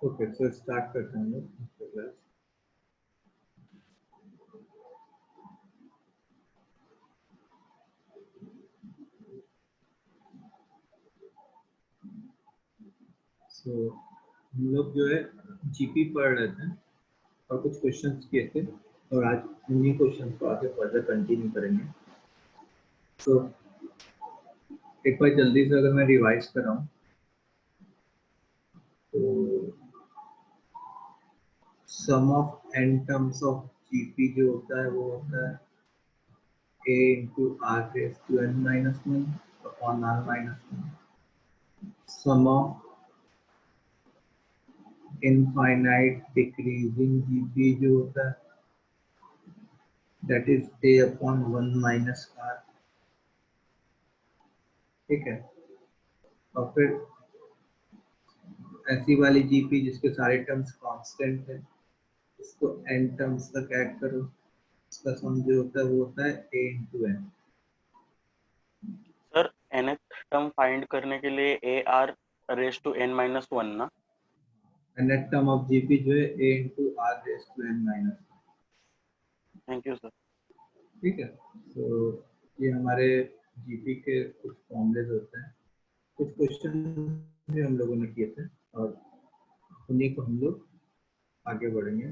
Okay, so start करते हैं लोग क्लास। सो हम लोग जो है जीपी पढ़ रहे थे और कुछ क्वेश्चंस किए थे और आज उन्हीं क्वेश्चंस को आगे फर्दर कंटिन्यू करेंगे। सो एक बार जल्दी से अगर मैं रिवाइज कर रहा हूँ तो sum of n terms of GP जो होता है वो होता है a into r raised to n minus 1 upon r minus 1. Sum of infinite decreasing GP जो होता है that is a upon 1 minus r. ठीक है, और फिर ऐसी वाली जीपी जिसके सारे टर्म्स कांस्टेंट है इसको n टर्म्स तक ऐड करो, इसका सम जो होता है वो होता है a into n. Sir nth term find करने के लिए a r raise to n minus one ना? nth टर्म ऑफ जीपी जो है a into r raised to n minus 1. Thank you sir. ठीक है, तो ये हमारे जीपी के कुछ फॉर्मूलेज होते हैं, कुछ क्वेश्चन भी हम लोगों ने किए थे और उन्हीं को हम लोग आगे बढ़ेंगे।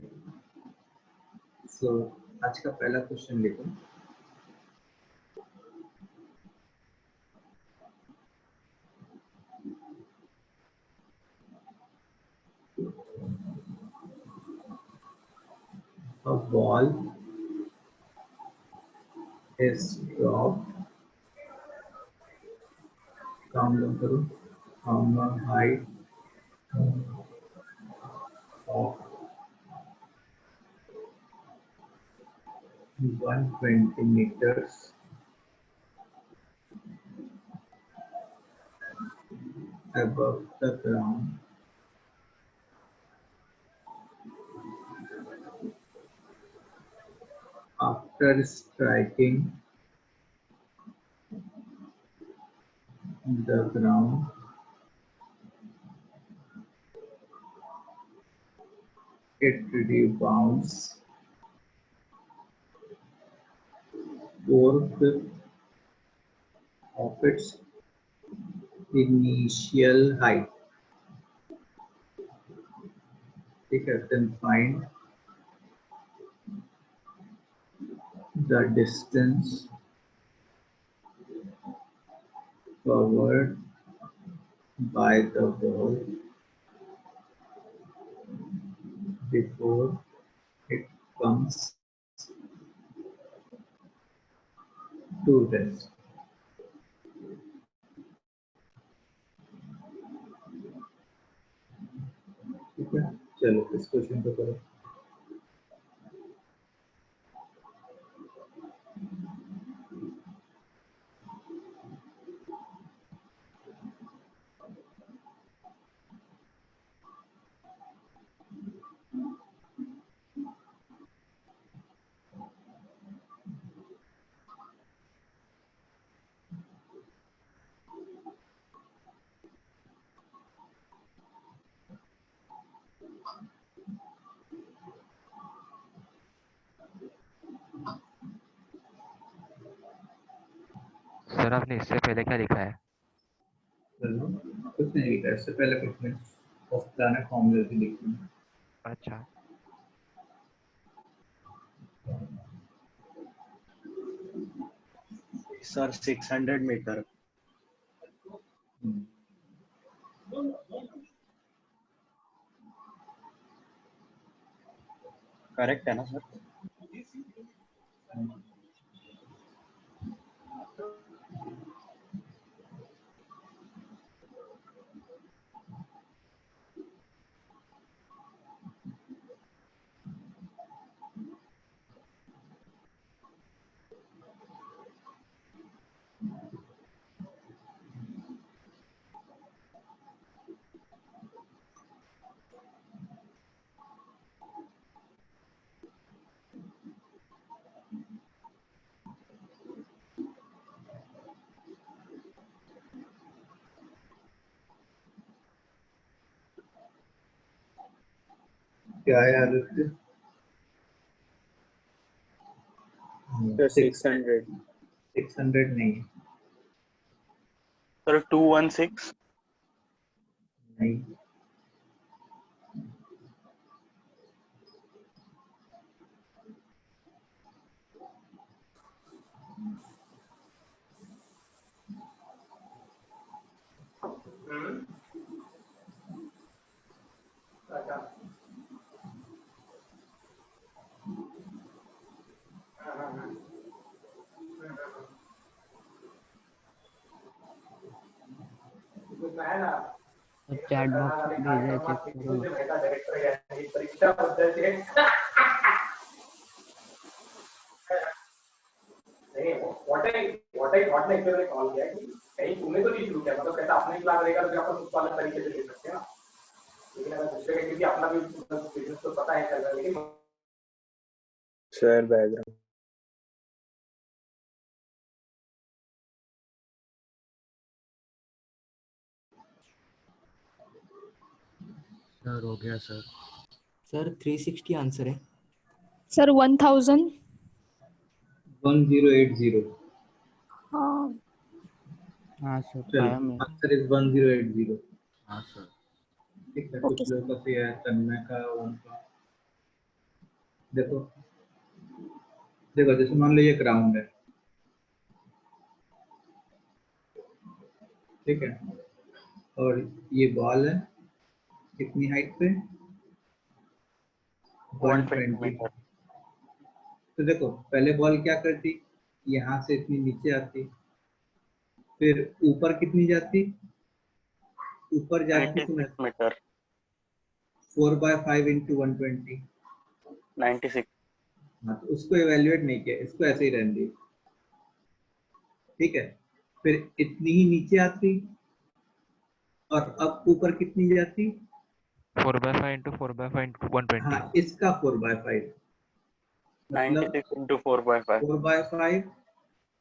सो आज का पहला क्वेश्चन लिखो। A ball is dropped from a height of 120 meters above the ground after striking the ground it rebounds 4/5 of its initial height. ठीक है, then find the distance covered by the ball before it comes to rest. ठीक है, चलो इस question को करो। Sir आपने इससे पहले क्या लिखा है? चलो कुछ नहीं लिखा, इससे पहले कुछ नहीं, बस पुराने फॉर्मूले भी लिखी। अच्छा, सर 600 मीटर। करेक्ट है ना सर? क्या है आदित्य? सर 600 600 नहीं है। सर 216 नहीं, चैट बॉक्स में भेजा है, चेक करो। व्हाट आई थॉट ने एक्चुअली कॉल किया कि कहीं तूने तो नहीं शुरू किया, मतलब कैसा अपने क्लास रहेगा तो अपन उसको अलग तरीके से ले सकते हैं ना, लेकिन अगर दूसरे का क्योंकि अपना भी बिजनेस तो पता है चल रहा है, लेकिन शेयर बैकग्राउंड सर हो गया सर। सर 360 आंसर है। सर 1000। 1080। हाँ हाँ सर, चलो, पाया मैं। Answer is 1080। हाँ सर। ठीक है, ओके कुछ लोगों का सही है, तन्मय का, उनका। देखो देखो, जैसे मान लो ये ग्राउंड है, ठीक है, और ये बॉल है कितनी हाइट पे? 120 120। मीटर। तो देखो, पहले बॉल क्या करती, यहाँ से इतनी नीचे आती, फिर ऊपर कितनी जाती, ऊपर जाती तो 96 मीटर। 4/5 इंटू 120। 96। हाँ, तो उसको एवेल्युएट नहीं किया, इसको ऐसे ही रहने दिया, ठीक है। फिर इतनी ही नीचे आती, और अब ऊपर कितनी जाती? 4/5 इंटू 4/5 इंटू 120। हाँ, इसका 4/5, मतलब 96 into 4/5। 4/5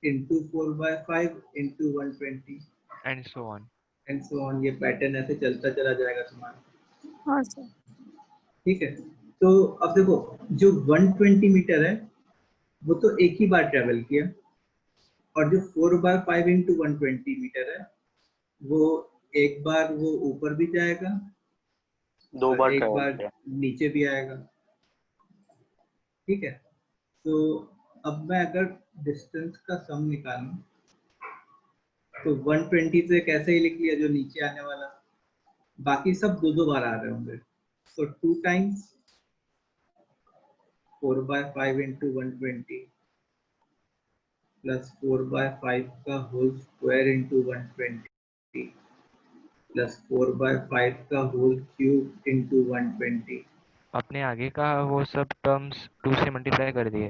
into 4/5 into 120 and so on. And so on. ये पैटर्न ऐसे चलता चला जाएगा तुम्हारा, हाँ सर। ठीक है। तो अब देखो, जो 120 मीटर है वो तो एक ही बार ट्रेवल किया, और जो 4/5 इंटू 120 मीटर है वो एक बार वो ऊपर भी जाएगा दो और बार एक ट्रेवल बार किया। नीचे भी आएगा, ठीक है। तो अब मैं अगर डिस्टेंस का सम निकालूं तो 120 से कैसे ही लिख लिया जो नीचे आने वाला, बाकी सब दो दो बार आ रहे होंगे, तो 2 टाइम्स 4/5 इंटू 120 प्लस 4/5 का होल स्क्वायर इंटू 120 प्लस 4/5 का होल क्यूब इंटू 120। अपने आगे का वो सब टर्म्स 2 से मल्टीप्लाई कर दिए।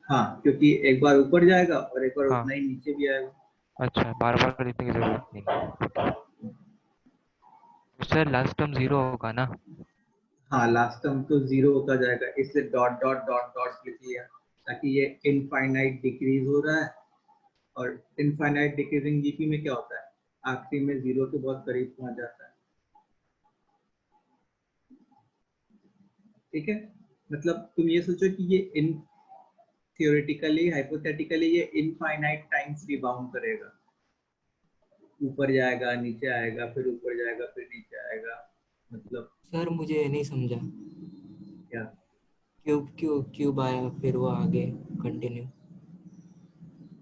हाँ, क्योंकि एक बार ऊपर जाएगा और एक बार हाँ। उतना ही नीचे भी आएगा। अच्छा, बार बार लिखने की जरूरत नहीं है। ओके। तो सर लास्ट टर्म 0 होगा ना? हाँ, लास्ट टर्म तो 0 होता जाएगा, इसलिए डॉट डॉट डॉट डॉट लिख लिया, ताकि ये इनफाइनाइट डिक्रीज हो रहा है, और इनफाइनाइट डिक्रीजिंग जीपी में क्या होता है, आखिरी में 0 के बहुत करीब पहुंच जाता है, ठीक है। मतलब तुम ये सोचो कि ये इन थियोरेटिकली हाइपोथेटिकली ये इनफाइनाइट टाइम्स रिबाउंड करेगा, ऊपर जाएगा नीचे आएगा, फिर ऊपर जाएगा फिर नीचे आएगा, मतलब सर मुझे नहीं समझा, क्या? क्यूब आया फिर वो आगे कंटिन्यू।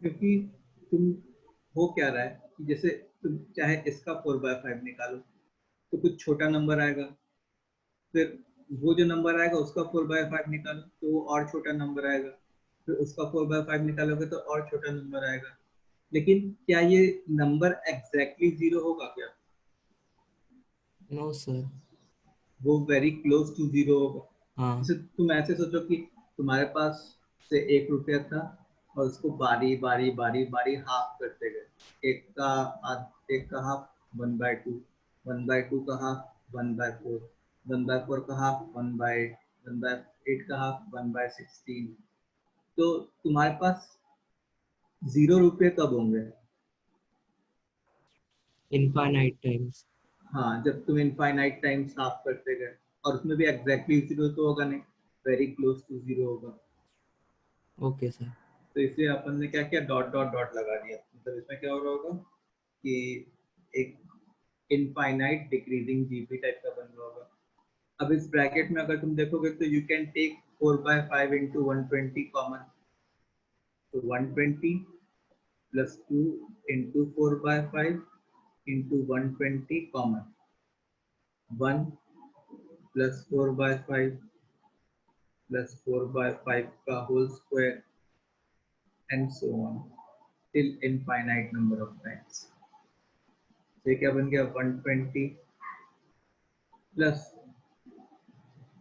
क्योंकि तुम हो क्या रहा है कि जैसे तुम चाहे इसका 4/5 निकालो तो कुछ छोटा नंबर आएगा, फिर वो जो नंबर आएगा उसका 4/5 निकालो तो वो और छोटा नंबर आएगा, फिर उसका 4/5 निकालोगे तो और छोटा नंबर आएगा, लेकिन क्या ये नंबर एग्जैक्टली 0 होगा क्या? No sir. वो वेरी क्लोज टू 0 होगा। हाँ जैसे तुम ऐसे सोचो कि तुम्हारे पास से 1 रुपया था और उसको बारी बारी बारी बारी हाफ करते गए, एक का हाफ 1/2, 1/2 का हाफ 1/4, 1/4 का हाफ 1/8, 1/8 का हाफ 1/16। तो तुम्हारे पास 0 रुपये कब होंगे? Infinite times. हाँ, जब तुम इनफाइनाइट टाइम्स हाफ करते गए, और उसमें भी एग्जैक्टली 0 तो होगा नहीं, वेरी क्लोज टू 0 होगा। Okay sir. तो इसलिए अपन ने क्या किया, डॉट डॉट डॉट लगा दिया। मतलब इसमें क्या हो रहा होगा कि एक इनफाइनाइट डिक्रीजिंग जीपी टाइप का बन रहा होगा। अब इस ब्रैकेट में अगर तुम देखोगे तो you can take 4/5 into 120 common, तो 120 plus 2 into 4/5 into 120 common, 1 plus 4/5 plus 4/5 का whole square and so on till infinite number of times। ये क्या बन गया, 120 plus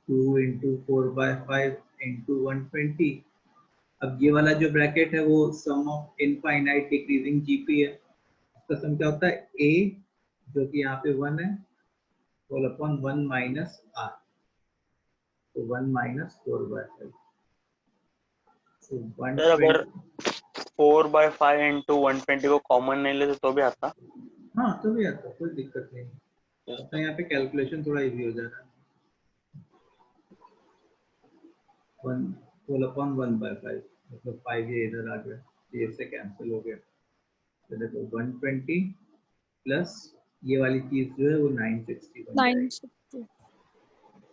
2 into 4/5 into 120। अब ये वाला जो ब्रैकेट है वो सम ऑफ इनफाइनाइट डिक्रीजिंग जीपी है। इसका सम क्या होता है, a जो कि यहाँ पे 1 है, होल अपॉन 1 माइनस r, तो 1 माइनस 4/5। तो सर अगर 4/5 into 120 को कॉमन नहीं लेते तो भी आता? हाँ तो भी आता, कोई दिक्कत नहीं। तो यहाँ पे कैलकुलेशन थोड़ा इजी हो जाता है। 1 होल अपॉन 1/5, मतलब 5 ये इधर आ गया, ये से कैंसिल हो गया। तो देखो 120 प्लस ये वाली चीज जो है वो 960 बन जाएगी। 960।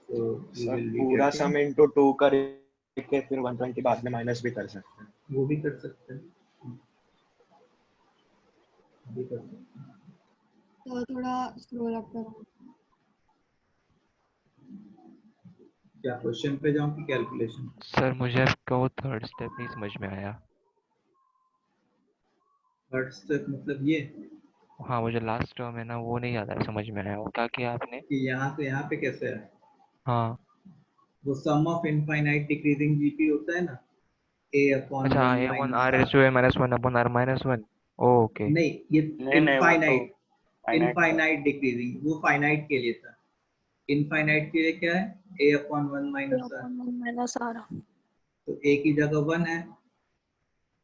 तो you सर will be पूरा getting- सम इनटू 2 करके फिर 120 बाद में माइनस भी कर सकते हैं। वो भी कर सकते हैं, भी कर सकते हैं। तो थोड़ा स्क्रॉल अप करो। क्या क्वेश्चन पे जाऊं कि कैलकुलेशन? सर मुझे आपका वो थर्ड स्टेप नहीं समझ में आया। थर्ड स्टेप मतलब ये हाँ मुझे लास्ट टर्म है ना वो नहीं याद है, समझ में आया वो क्या किया आपने। कि यहाँ से यहाँ पे कैसे है, हाँ वो सम ऑफ इनफाइनाइट डिक्रीजिंग जीपी होता है ना, a अपॉन अच्छा 1 a1 minus r r। raised to a minus 1 upon r minus 1। Okay नहीं, ये नहीं वो तो इनफाइनाइट, finite था। इनफाइनाइट डिक्रीजिंग, वो फाइनाइट के लिए था। इनफाइनाइट के लिए क्या है, a upon 1 minus r। 1 minus r। तो a की जगह 1 है,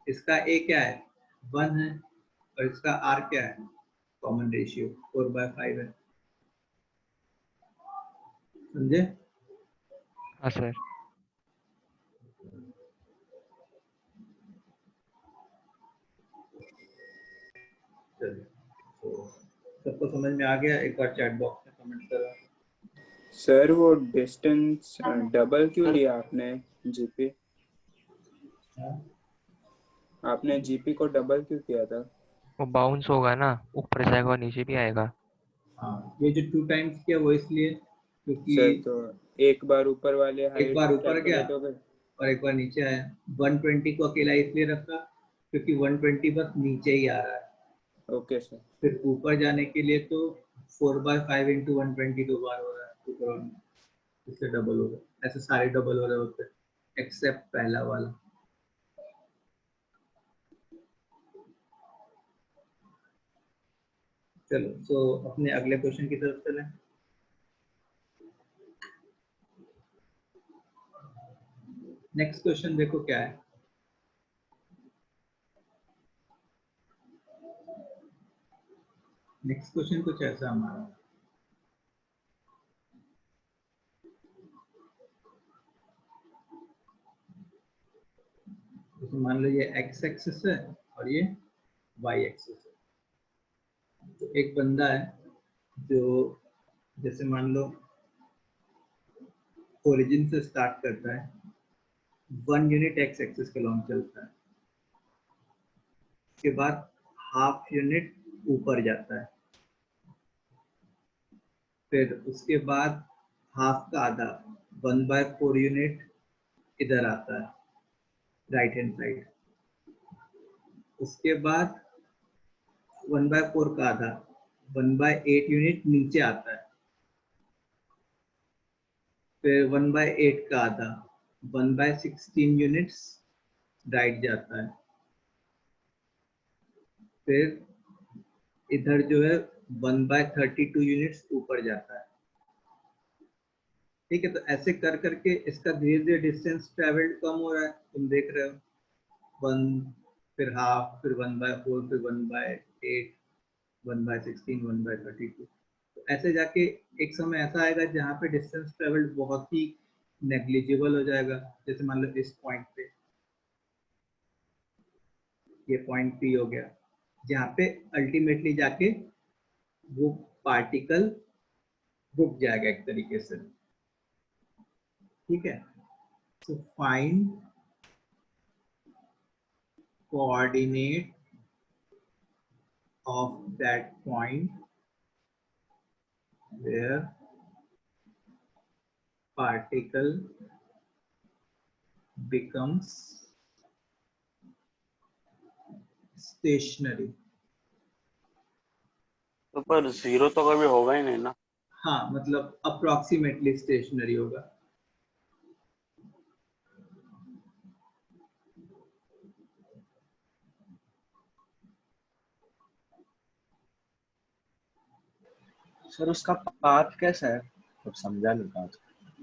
इसका a क्या है 1 है, और इसका r क्या है, कॉमन रेशियो 4/5 है। समझे? हाँ सर। चलिए, तो सबको समझ में आ गया? एक बार चैट बॉक्स में कमेंट करो। सर वो डिस्टेंस डबल क्यों लिया आपने जीपी? आपने जीपी को डबल क्यों किया था? वो बाउंस होगा ना, ऊपर जाएगा और नीचे भी आएगा। हाँ, ये जो 2 टाइम्स किया वो इसलिए क्योंकि सर तो एक बार ऊपर वाले एक हाइट बार ऊपर गया कैलकुलेट हो गए और एक बार नीचे आया। 120 को अकेला इसलिए रखा क्योंकि 120 बस नीचे ही आ रहा है। Okay sir. फिर ऊपर जाने के लिए तो 4/5 into 120 दो बार हो रहा है ऊपर और इससे डबल हो गया। ऐसे सारे डबल हो रहे होते हैं एक्सेप्ट पहला वाला। चलो, तो अपने अगले क्वेश्चन की तरफ चलें। नेक्स्ट क्वेश्चन देखो क्या है। नेक्स्ट क्वेश्चन कुछ ऐसा हमारा, तो मान लो ये x एक्सिस है और ये y एक्सिस है। तो एक बंदा है जो जैसे मान लो ओरिजिन से स्टार्ट करता है, 1 यूनिट x एक्सिस के लॉन्ग चलता है, उसके बाद हाफ यूनिट ऊपर जाता है, फिर उसके बाद हाफ का आधा 1/4 यूनिट इधर आता है राइट हैंड साइड, उसके बाद 1/4 का आधा 1/8 यूनिट नीचे आता है, फिर 1/8 का आधा 1/16 यूनिट्स राइट जाता है, फिर इधर जो है 1/32 यूनिट्स ऊपर जाता है। ठीक है, तो ऐसे कर करके इसका धीरे धीरे डिस्टेंस ट्रेवल्ड कम हो रहा है, तुम देख रहे हो 1, फिर हाफ, फिर 1/4, फिर 1/8, 1/16, 1/32। तो ऐसे जाके एक समय ऐसा आएगा जहाँ पे डिस्टेंस ट्रेवल्ड बहुत ही नेग्लिजिबल हो जाएगा। जैसे मान लो इस पॉइंट पे, ये पॉइंट पी हो गया, जहाँ पे अल्टीमेटली जाके वो पार्टिकल रुक जाएगा एक तरीके से। ठीक है, तो find coordinate of that point where particle becomes stationary। तो पर जीरो तो कभी होगा ही नहीं ना। हाँ, मतलब अप्रोक्सीमेटली स्टेशनरी होगा। सर उसका पाथ कैसा है, अब समझा नहीं पाथ।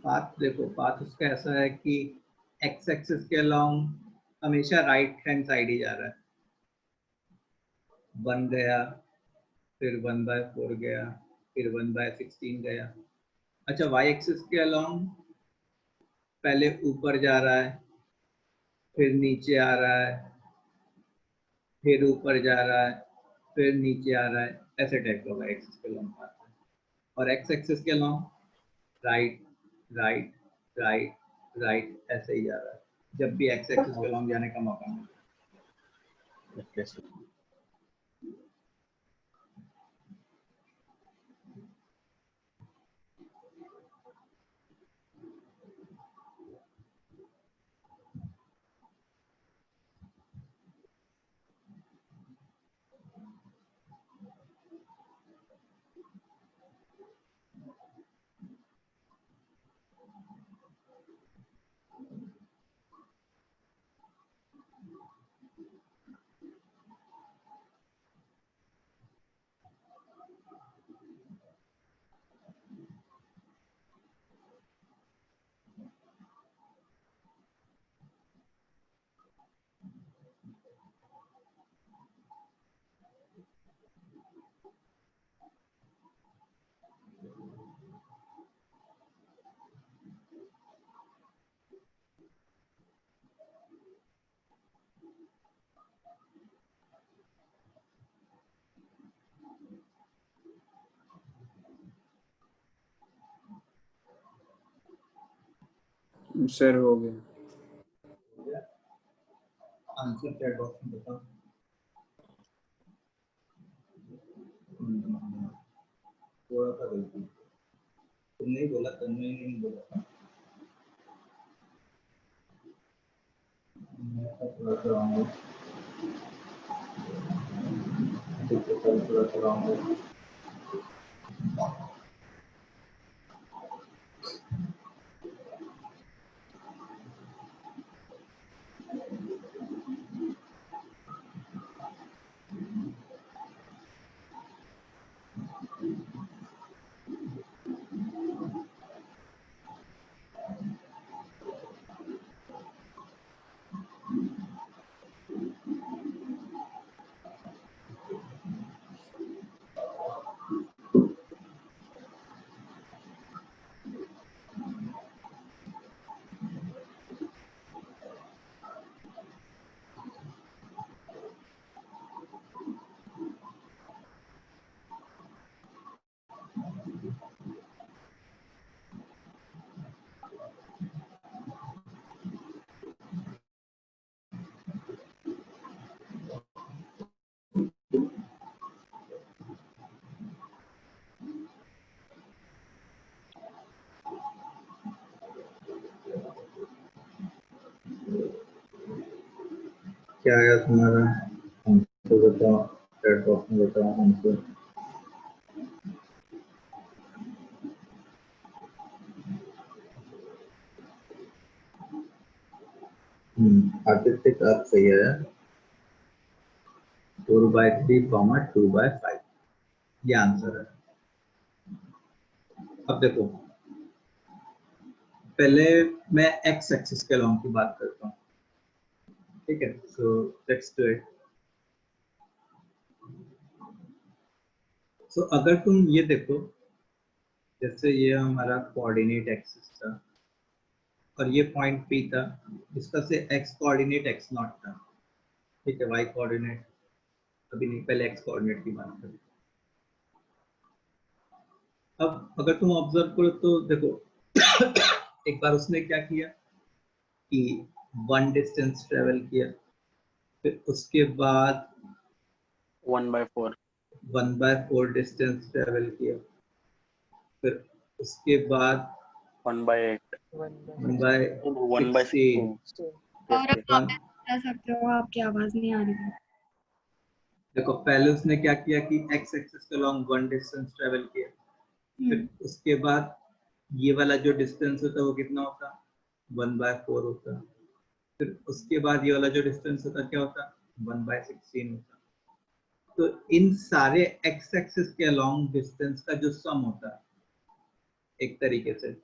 पाथ देखो, पाथ उसका ऐसा है कि एक्स एक्सिस के अलोंग हमेशा राइट हैंड साइड ही जा रहा है। 1 गया, फिर 1/4 गया, फिर 1/16 गया। अच्छा, वाई एक्सिस के अलोंग पहले ऊपर जा रहा है, फिर नीचे आ रहा है, फिर ऊपर जा रहा है, फिर नीचे आ रहा है। ऐसे टाइप का वाई एक्सिस के अलोंग पाथ है। और एक्स एक्सिस के along right right right right ऐसे ही जा रहा है, जब भी एक्स एक्सिस के अलोंग जाने का मौका मिले। Okay sir. सर हो गया। आंसर चैट बॉक्स में बताओ। थोड़ा सा गलती, तुमने ही बोला, तुमने ही नहीं बोला। मैं थोड़ा सा रॉन्ग हूँ। थोड़ा सा रॉन्ग हूँ। क्या आया तुम्हारा आंसर बताओ, चैट बॉक्स में बताओ आंसर। आदित्य का सही है, 4/3, 2/5 ये आंसर है। अब देखो, पहले मैं एक्स एक्सिस के अलोंग की बात करता हूँ। ठीक है, सो लेट्स डू इट। सो अगर तुम ये देखो जैसे ये हमारा कोऑर्डिनेट एक्सिस था और ये पॉइंट P था, इसका से x कोऑर्डिनेट x नॉट था, ठीक है, y कोऑर्डिनेट अभी नहीं, पहले x कोऑर्डिनेट की बात करें। अब अगर तुम ऑब्जर्व करो तो देखो एक बार उसने क्या किया कि 1 डिस्टेंस ट्रेवल किया, फिर उसके बाद 1/4 1/4 डिस्टेंस ट्रेवल किया, फिर उसके बाद 1/8 1/16 और अब वापस बता सकते हो, आपकी आवाज नहीं आ रही है। देखो पहले उसने क्या किया कि x एक्सिस के अलॉन्ग 1 डिस्टेंस ट्रेवल किया, फिर उसके बाद ये वाला जो डिस्टेंस होता है वो कितना होता, 1/4 होता, फिर उसके बाद ये वाला जो डिस्टेंस होता क्या होता, 1/16 होता। तो इन सारे x एक्सिस के अलॉन्ग डिस्टेंस का जो सम होता है एक तरीके से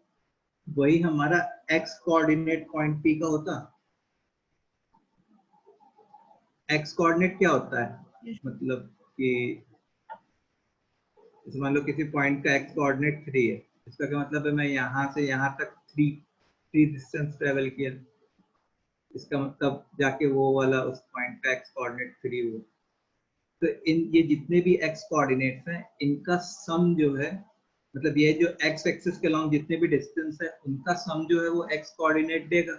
वही हमारा x कोऑर्डिनेट पॉइंट P का होता। x कोऑर्डिनेट क्या होता है, मतलब कि जैसे मान लो किसी पॉइंट का x कोऑर्डिनेट 3 है, इसका क्या मतलब है, मैं यहाँ से यहाँ तक 3 डिस्टेंस ट्रेवल किया, इसका मतलब जाके वो वाला उस पॉइंट का x कोऑर्डिनेट 3 हुआ। तो इन ये जितने भी x कोऑर्डिनेट्स हैं इनका सम जो है, मतलब ये जो x एक्सिस के अलॉन्ग जितने भी डिस्टेंस है उनका सम जो है वो x कोऑर्डिनेट देगा।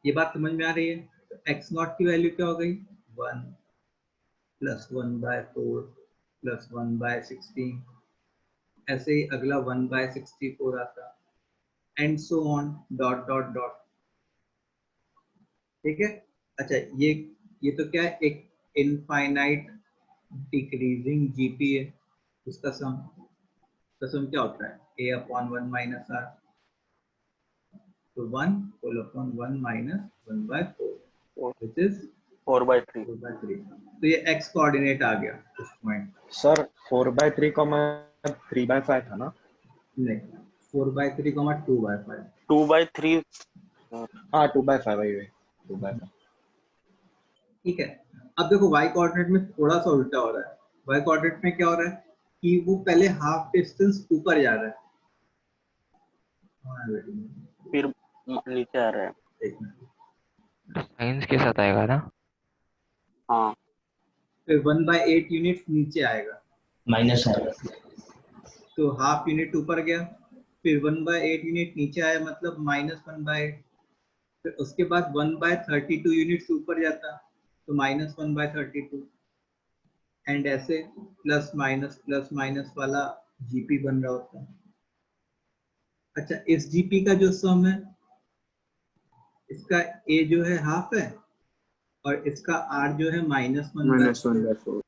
ये बात समझ में आ रही है? तो x नॉट की वैल्यू क्या हो गई, 1 प्लस 1/4 प्लस 1/16, ऐसे ही अगला 1/64 आता, and so on dot dot dot. ठीक है, अच्छा ये तो क्या है, एक इनफाइनाइट डिक्रीजिंग जीपी है, उसका सम क्या होता है, a/1 - r, तो 1 whole upon 1 minus 1/4 which is 4/3 4/3। तो ये x कोऑर्डिनेट आ गया उस पॉइंट। सर 4/3 का मतलब 3/5 था ना? नहीं, 4/3 2/5। 2/3 हाँ 2/5 वही 2/5। ठीक है, अब देखो y कोऑर्डिनेट में थोड़ा सा उल्टा हो रहा है। y कोऑर्डिनेट में क्या हो रहा है कि वो पहले हाफ डिस्टेंस ऊपर जा रहा है, फिर नीचे आ रहा है। एक मिनट, साइंस के साथ आएगा ना? हाँ फिर 1/8 यूनिट नीचे आएगा, माइनस आएगा। तो हाफ यूनिट ऊपर गया, फिर 1/8 यूनिट नीचे आया, मतलब -1/8, फिर उसके बाद 1/32 यूनिट्स ऊपर जाता तो -1/32, एंड ऐसे प्लस माइनस वाला जीपी बन रहा होता है। अच्छा, इस जीपी का जो सम है, इसका a जो है हाफ है और इसका r जो है -1/4।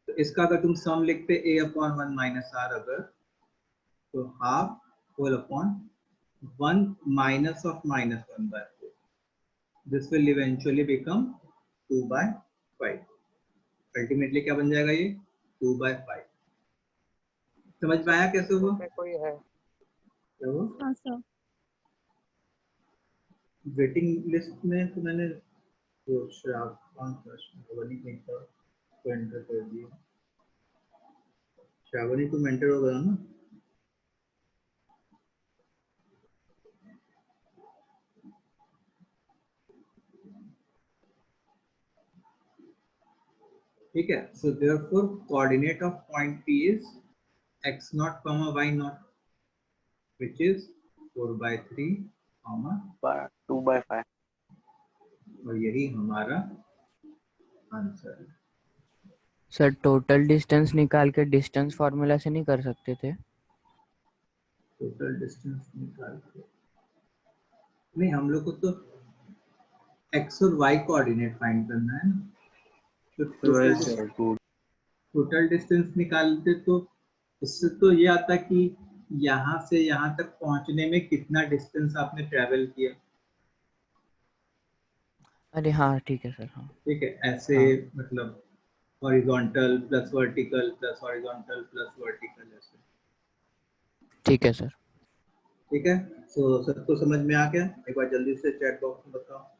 तो इसका अगर तुम सम लिखते a/1 - r अगर, तो half whole upon 1 minus of -1/4, this will eventually become 2/5। Ultimately क्या बन जाएगा ये, 2/5। समझ में आया कैसे हुआ? कोई है क्या हुआ? हाँ सर। वेटिंग लिस्ट में तो मैंने जो श्रावणी नहीं था तो एंटर कर दिया। श्रावणी तुम एंटर हो गया ना? ठीक है, so therefore coordinate of point P is x0, y0, which is 4/3, 2/5। और यही हमारा आंसर है। सर टोटल डिस्टेंस निकाल के डिस्टेंस फॉर्मूला से नहीं कर सकते थे? टोटल डिस्टेंस निकाल के नहीं, हम लोग को तो x और y कोऑर्डिनेट फाइंड करना है ना, तो टोटल डिस्टेंस निकालते तो उससे तो ये आता कि यहाँ से यहाँ तक पहुँचने में कितना डिस्टेंस आपने ट्रेवल किया। अरे हाँ ठीक है सर। हाँ ठीक है, ऐसे हाँ। मतलब horizontal plus vertical plus horizontal plus vertical ऐसे। ठीक है सर। ठीक है, सो सबको समझ में आ गया? एक बार जल्दी से चैट बॉक्स में बताओ।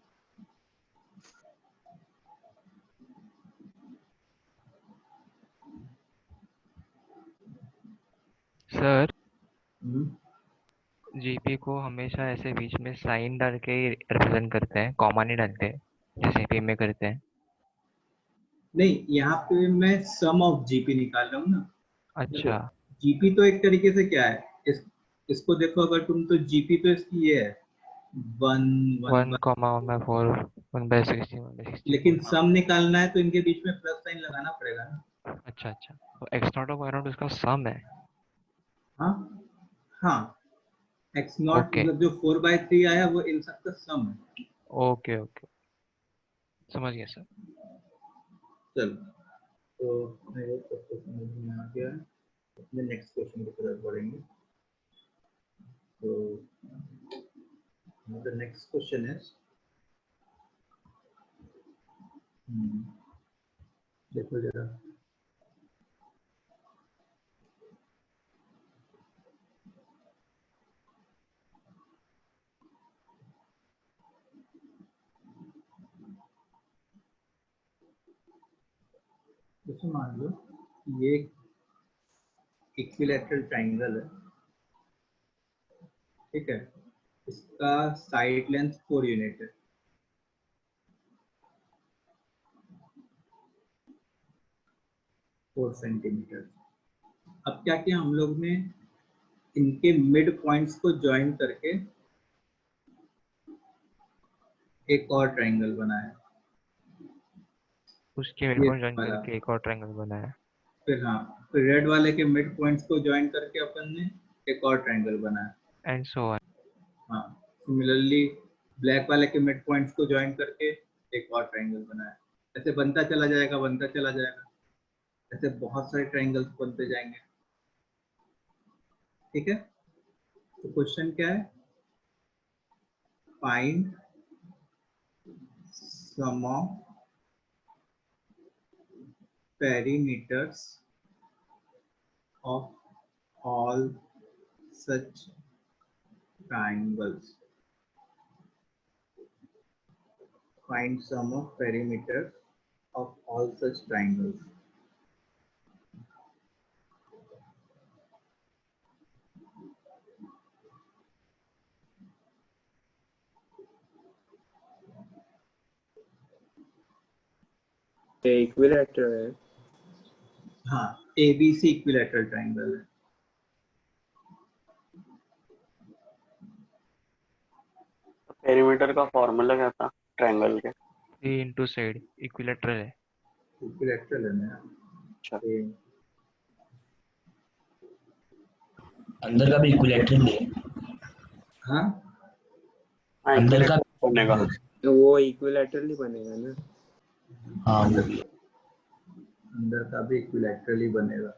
सर हम्म, जीपी को हमेशा ऐसे बीच में साइन डाल के रिप्रेजेंट करते हैं, कॉमा नहीं डालते जैसे पी में करते हैं। नहीं, यहाँ पे मैं सम ऑफ जीपी निकाल रहा हूँ ना। देखो, अच्छा जीपी तो एक तरीके से क्या है, इसको देखो अगर तुम, तो जीपी तो इसकी ये है 1 1 1, 1,1/4 1/60 लेकिन 1/64। सम निकालना है तो इनके बीच में प्लस साइन लगाना पड़ेगा ना। अच्छा अच्छा, तो एक्स नॉट और वाई नॉट उसका सम है। हाँ हाँ, एक्स नॉट ओके मतलब जो 4/3 आया वो इन सब का सम है। ओके ओके, समझ गया सर। चलो, तो मेरे को तो समझ में आ गया है। अपने नेक्स्ट क्वेश्चन की तरफ बढ़ेंगे। तो द नेक्स्ट क्वेश्चन इज, देखो जरा, जैसे मान लो ये इक्विलैटरल ट्राइंगल है, ठीक है, इसका साइड लेंथ 4 यूनिट है, 4 सेंटीमीटर। अब क्या किया हम लोग ने, इनके मिड पॉइंट्स को ज्वाइन करके एक और ट्राइंगल बनाया। उसके ये मिडपॉइंट ज्वाइन वाला, करके एक और ट्रायंगल बनाया। फिर हाँ, फिर रेड वाले के मिड पॉइंट्स को ज्वाइन करके अपन ने एक और ट्राइंगल बनाया। And so on. हाँ, सिमिलरली ब्लैक वाले के मिड पॉइंट्स को ज्वाइन करके एक और ट्राइंगल बनाया। ऐसे बनता चला जाएगा, बनता चला जाएगा, ऐसे बहुत सारे ट्राइंगल्स बनते जाएंगे। ठीक है, तो क्वेश्चन क्या है, find sum of perimeters of all such triangles. Find sum of perimeters of all such triangles. ये इक्विलैटरल है। हाँ, ABC इक्विलैटरल ट्राइंगल है। पेरीमीटर का फॉर्मूला क्या था ट्रायंगल के? 3 इंटू साइड इक्विलेटरल है। इक्विलैटरल है ना। अच्छा, अंदर का भी इक्विलैटरल है। हाँ, हाँ अंदर का इक्विलेटरल बनेगा। तो वो इक्विलैटरल ही बनेगा ना। हाँ वो भी। अंदर का भी इक्विलैटरल ही बनेगा।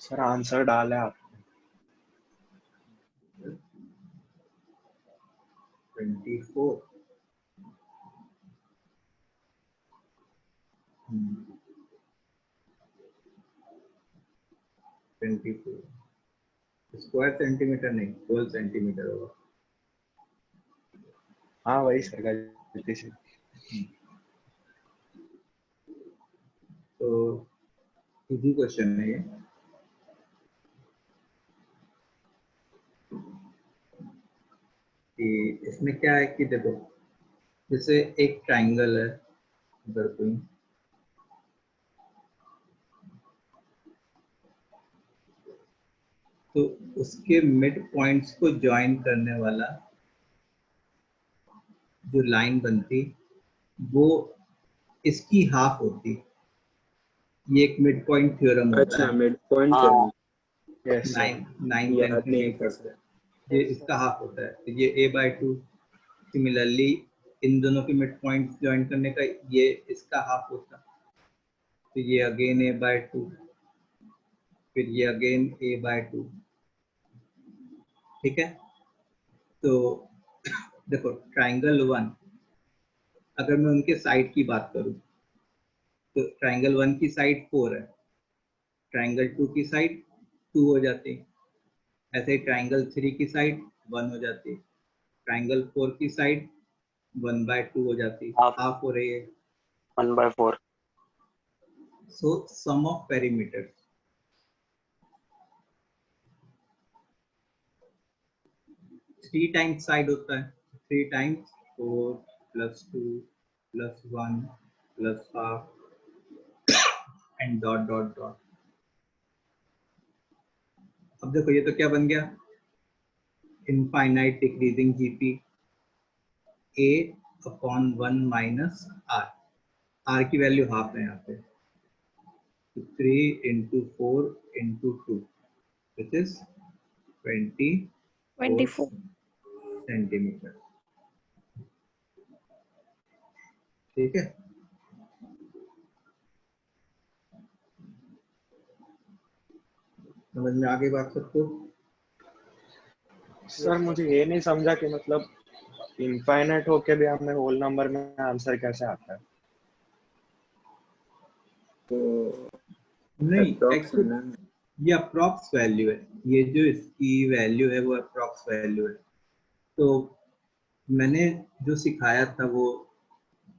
सर आंसर डाले आप। 24। 24 स्क्वायर सेंटीमीटर नहीं, 12 सेंटीमीटर होगा। हाँ वही सर, गलती से। तो इजी क्वेश्चन है ये। कि इसमें क्या है कि देखो, जैसे एक ट्राइंगल है, अगर कोई, तो उसके मिड पॉइंट्स को ज्वाइन करने वाला जो लाइन बनती, वो इसकी हाफ होती। ये एक मिड पॉइंट थ्योरम होता अच्छा, है, मिड पॉइंट हाँ यस सर। 9 10 याद के नहीं कहीं था पढ़ते सर। हैं। ये इसका हाफ होता है, तो ये a/2। सिमिलरली इन दोनों के मिड पॉइंट्स ज्वाइन करने का ये इसका हाफ होता, तो ये अगेन a/2, फिर ये अगेन a/2। ठीक है, तो देखो ट्राइंगल 1, अगर मैं उनके साइड की बात करूं, तो ट्राइंगल 1 की साइड 4 है, ट्राइंगल 2 की साइड 2 हो जाती, ऐसे ही ट्राइंगल 3 की साइड 1 हो जाती, ट्राइंगल 4 की साइड 1/2 हो जाती, हाफ हो रही है 1/4. सो सम ऑफ पेरीमीटर 3 टाइम्स साइड होता है, 3 times 4 + 2 + 1 + half and dot dot dot. अब देखो ये तो क्या बन गया, infinite decreasing GP A/1 - R। R की वैल्यू हाफ है यहाँ पे, 3 × 4 × 2 which is 24 सेंटीमीटर। ठीक है, समझ में आ गई बात सबको? सर मुझे ये नहीं समझा कि मतलब इनफाइनाइट होके भी हमें होल नंबर में आंसर कैसे आता है? तो नहीं, approx है ना? ये अप्रॉक्स वैल्यू है, ये जो इसकी वैल्यू है वो अप्रॉक्स वैल्यू है। तो मैंने जो सिखाया था वो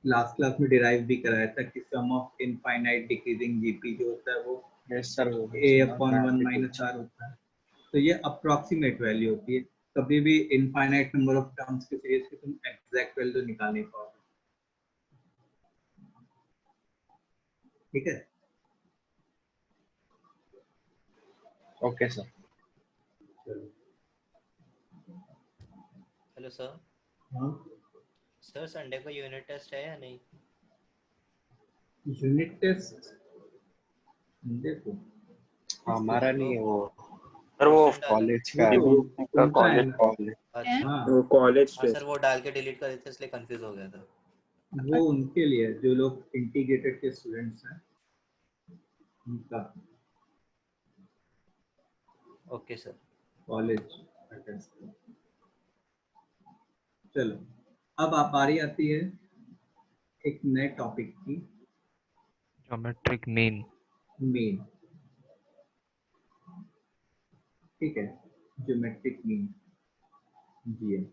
लास्ट क्लास में डिराइव भी कराया था कि सम ऑफ इनफाइनाइट डिक्रीजिंग जीपी जो होता है वो यस सर, वो A/1 - R होता है। तो ये अप्रॉक्सीमेट वैल्यू होती है, कभी भी इनफाइनाइट नंबर ऑफ टर्म्स के सीरीज की तुम एग्जैक्ट वैल्यू निकाल नहीं पाओगे। ठीक है, ओके सर। Hello sir. हाँ सर संडे को यूनिट टेस्ट है या नहीं? यूनिट टेस्ट देखो हमारा नहीं है वो, सर वो कॉलेज का है। उनका है ना। कॉलेज। अच्छा हाँ वो कॉलेज हाँ सर, टेस्ट। वो डाल के डिलीट कर देते इसलिए कंफ्यूज हो गया था। वो उनके लिए जो लोग इंटीग्रेटेड के स्टूडेंट्स हैं उनका ओके सर। कॉलेज। चलो अब आप बारी आती है एक नए टॉपिक की, ज्योमेट्रिक मीन। मीन। ठीक है, ज्योमेट्रिक मीन, जीएम।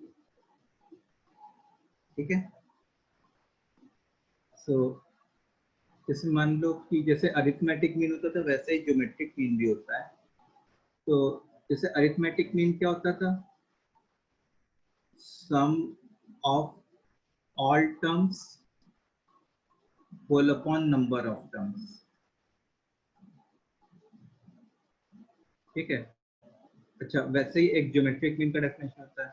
ठीक है, सो जैसे मान लो कि जैसे अरिथमेटिक मीन होता था वैसे ही ज्योमेट्रिक मीन भी होता है। तो जैसे अरिथमेटिक मीन क्या होता था, sum of all terms whole upon number of terms. ठीक है, अच्छा वैसे ही एक ज्योमेट्रिक मीन का डेफिनेशन होता है,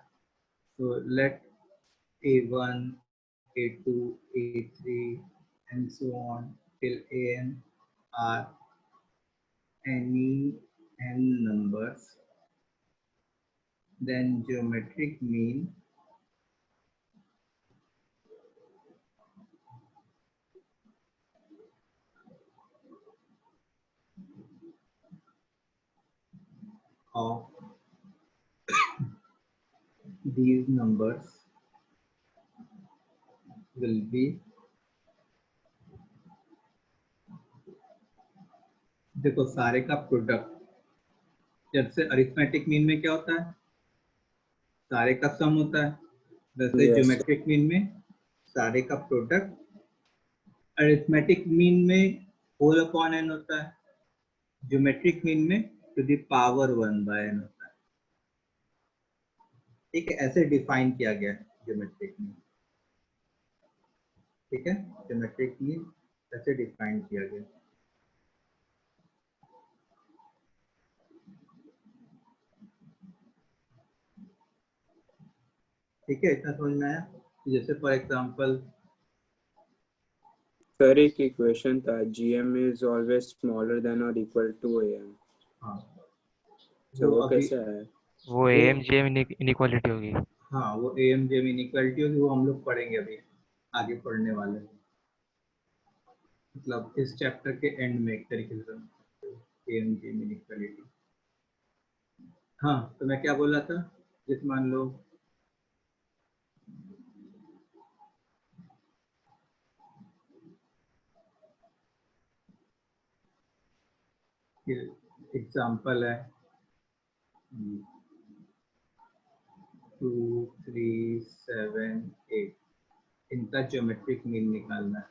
तो late A1 A2 A3 and so on till an are any n numbers, then geometric mean of these numbers will be, देखो सारे का प्रोडक्ट, जब से अरिथमेटिक मीन में क्या होता है, सारे का सम होता है, वैसे Yes. ज्योमेट्रिक मीन में सारे का प्रोडक्ट, अरिथमेटिक मीन में होल अपॉन n होता है, ज्योमेट्रिक मीन में टू द पावर 1/n होता है। ठीक है, ऐसे डिफाइन किया गया है ज्योमेट्रिक मीन। ठीक है, ज्योमेट्रिक मीन ऐसे डिफाइन किया गया। ठीक है, इतना समझ में आया? जैसे फॉर एग्जांपल सर एक इक्वेशन था, GM is always smaller than or equal to AM। हाँ तो वो अभी कैसे है? वो AM JM इनइक्वालिटी होगी। हाँ वो AMJM इनइक्वालिटी होगी, वो हम लोग पढ़ेंगे अभी, आगे पढ़ने वाले हैं। मतलब इस चैप्टर के एंड में एक तरीके से AMJM इनइक्वालिटी। हाँ तो मैं क्या बोल रहा था, जैसे मान लो एग्जाम्पल है 2 3 7 8, इनका ज्योमेट्रिक मीन निकालना है।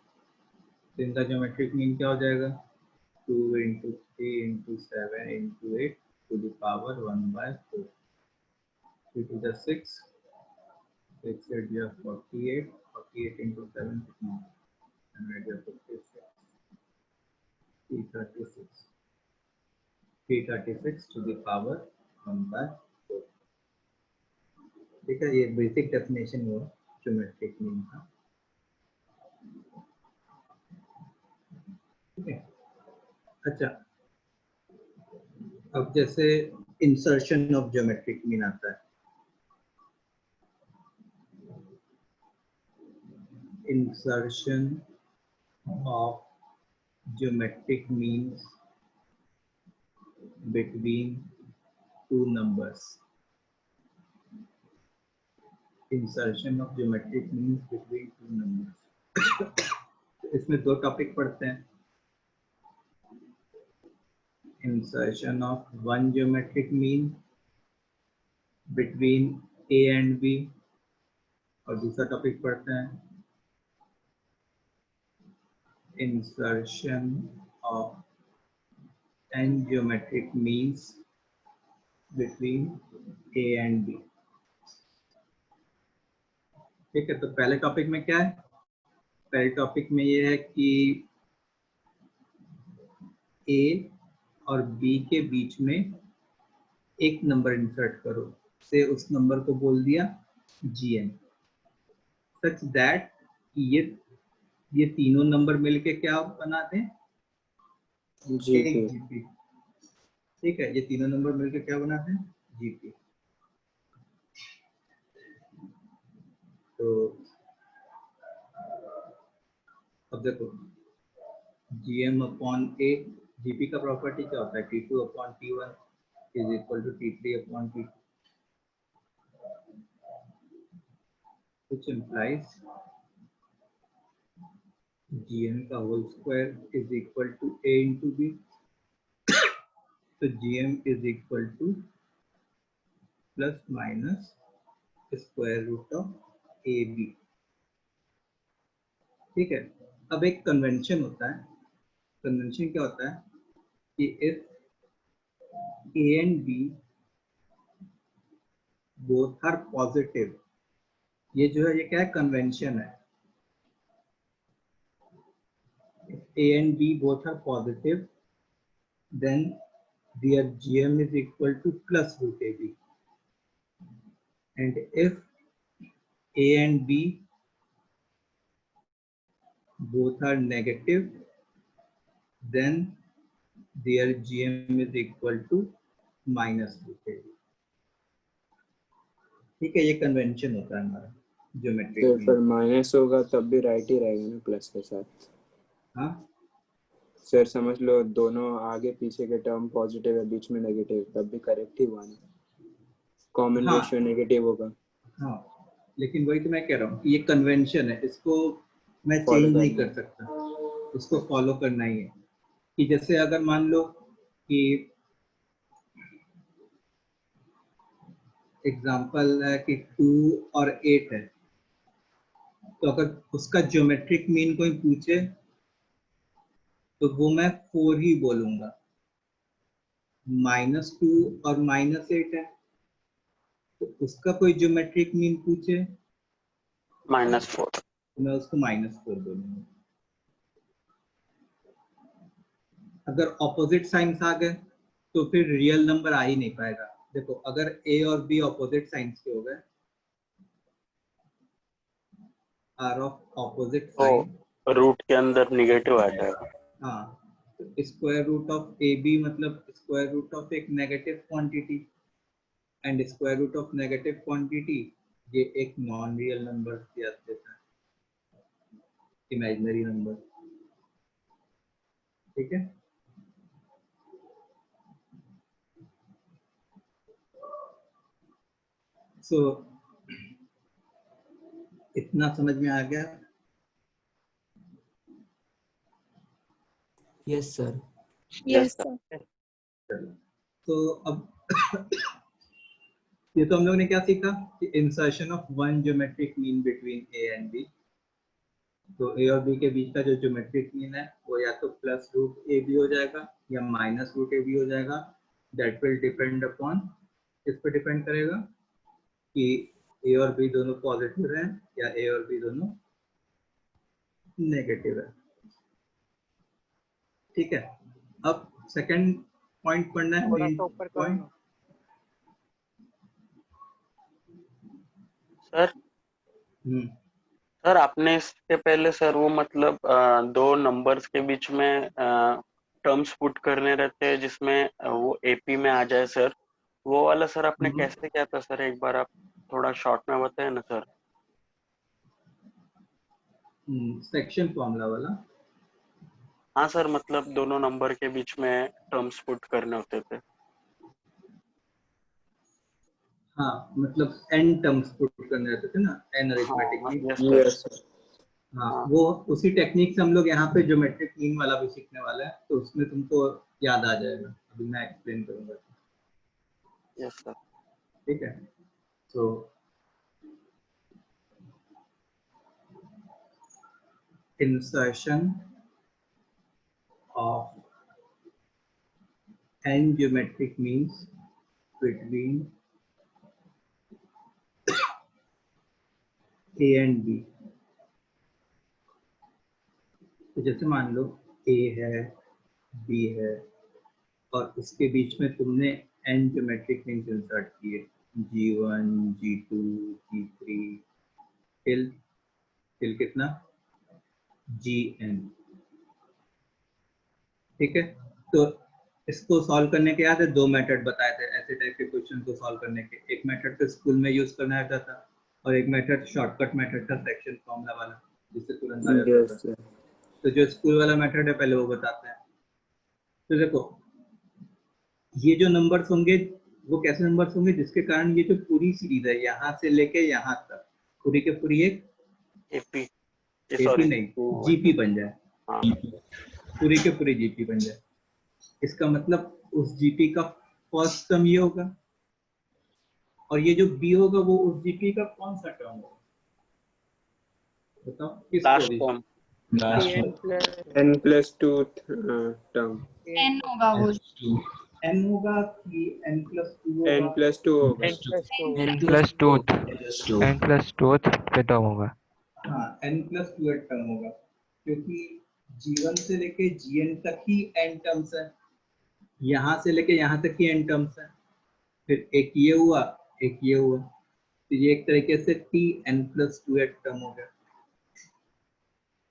तो इनका ज्योमेट्रिक मीन क्या हो जाएगा? 2 into 3 into 7 into 8 to the power 1/4, 3 to the 6, 6 8 या 48, 48 into 7 कितना? 100 या 56, 336, 336 to the power 1/4। ठीक है, ये बेसिक डेफिनेशन हुआ ज्योमेट्रिक मीन का। ठीक है, अच्छा, अब जैसे इंसर्शन ऑफ ज्योमेट्रिक मीन आता है। Insertion of geometric means between two numbers. Insertion of geometric means between two numbers. इसमें दो टॉपिक पढ़ते हैं। Insertion of one geometric mean between A and B, और दूसरा टॉपिक पढ़ते हैं insertion of n geometric means between A and B। ठीक है, तो पहले टॉपिक में क्या है? पहले टॉपिक में ये है कि A और B के बीच में एक नंबर इंसर्ट करो, से उस नंबर को बोल दिया GN, सच दैट ये तीनों नंबर मिलके क्या बना दें? GP। ठीक है, ये तीनों नंबर मिलके क्या बना दें? GP। तो अब देखो GM अपॉन A, GP का प्रॉपर्टी क्या होता है? T2 upon T1 is equal to T3 upon T2, which implies GM का whole square is equal to A into B। तो GM is equal to plus minus square root of AB। ठीक है, अब एक convention होता है। Convention क्या होता है कि if A and B both are positive, ये जो है ये क्या है? कन्वेंशन है। If A and B both are positive, then their GM is equal to plus root AB, and if A and B both are negative, then their GM is equal to minus root AB। ठीक है, ये convention होता है हमारा geometric तो mean. पर minus होगा तब भी राइट ही रहेगा ना प्लस के साथ। हाँ सर समझ लो दोनों आगे पीछे के टर्म पॉजिटिव है, बीच में नेगेटिव, तब भी करेक्ट ही हुआ ना। कॉमन हाँ रेशियो नेगेटिव होगा। हाँ, लेकिन वही तो मैं कह रहा हूँ कि ये कन्वेंशन है, इसको मैं Follow चेंज नहीं करना कर सकता, इसको फॉलो करना ही है। कि जैसे अगर मान लो कि एग्जांपल है कि 2 और 8 है, तो अगर उसका ज्योमेट्रिक मीन कोई पूछे तो वो मैं 4 ही बोलूंगा। -2 और -8 है, तो उसका कोई ज्योमेट्रिक मीन पूछे -4, तो मैं उसको -4 बोलूंगा। अगर ऑपोजिट साइंस आ गए तो फिर रियल नंबर आ ही नहीं पाएगा। देखो अगर A और B ऑपोजिट साइंस के हो गए, आर ऑफ ऑपोजिट साइन, तो रूट के अंदर निगेटिव आ जाएगा। हाँ, तो स्क्वायर रूट ऑफ AB मतलब स्क्वायर रूट ऑफ एक negative quantity, and square root of negative quantity ये एक नॉन रियल नंबर देता है, इमेजिनरी नंबर। ठीक है, सो इतना समझ में आ गया? Yes sir. Yes, sir. चलो, तो अब ये तो हम लोग ने क्या सीखा कि insertion of one geometric mean between a and b. तो ए और बी के बीच का जो ज्योमेट्रिक मीन है वो या तो प्लस रूट ए बी हो जाएगा या माइनस रूट ए बी हो जाएगा। दैट विल डिपेंड अपॉन, किस पे डिपेंड करेगा कि ए और बी दोनों पॉजिटिव हैं या ए और बी दोनों नेगेटिव है। ठीक है, अब सेकंड पॉइंट पढ़ना है, मेन पॉइंट। सर सर आपने इसके पहले सर वो मतलब दो नंबर्स के बीच में टर्म्स पुट करने रहते हैं जिसमें वो एपी में आ जाए सर, वो वाला सर आपने कैसे किया था सर? एक बार आप थोड़ा शॉर्ट में बताए ना सर। सेक्शन फॉर्मूला वाला? हाँ सर, मतलब दोनों नंबर के बीच में टर्म्स पुट करने होते थे। हाँ, मतलब n टर्म्स पुट करने रहते थे ना, n अरिथमेटिक मीन। हाँ, वो उसी टेक्निक से हम लोग यहाँ पे ज्योमेट्रिक मीन वाला भी सीखने वाला है, तो उसमें तुमको याद आ जाएगा, अभी मैं एक्सप्लेन करूंगा। Yes sir. ठीक है, तो insertion of n geometric means between A and B। तो जैसे मान लो A है, B है, और उसके बीच में तुमने n ज्योमेट्रिक मीन्स इंसर्ट किए, G1, G2, G3 टिल कितना, Gn। ठीक है, तो इसको सॉल्व करने के याद है दो मेथड बताए थे ऐसे टाइप के क्वेश्चन को सॉल्व करने के। एक मेथड तो स्कूल में यूज करना आता था और एक मेथड शॉर्टकट मेथड था सेक्शन फॉर्मूला वाला, जिससे तुरंत आ जाता था। तो जो स्कूल वाला मेथड है पहले वो बताते हैं। तो देखो, ये जो नंबर्स होंगे वो कैसे नंबर्स होंगे जिसके कारण ये जो पूरी सीरीज है यहाँ से लेके यहाँ तक पूरी के पूरी एक एपी नहीं जीपी बन जाए। पूरी के पूरी जीपी बन जाए। इसका मतलब उस जीपी का फर्स्ट टर्म ये होगा और ये जो बी होगा वो उस जीपी का कौन सा टर्म होगा, बताओ किसको भी? n+2 term. n होगा वो। n होगा कि n+2 होगा? n+2 होगा। n+2 पे टर्म होगा। हाँ, n+2 टर्म होगा क्योंकि G1 से लेके Gn तक ही n टर्म्स है, यहाँ से लेके यहाँ तक ही n टर्म्स है, फिर एक ये हुआ एक ये हुआ, तो ये एक तरीके से Tn+2 टर्म हो गया।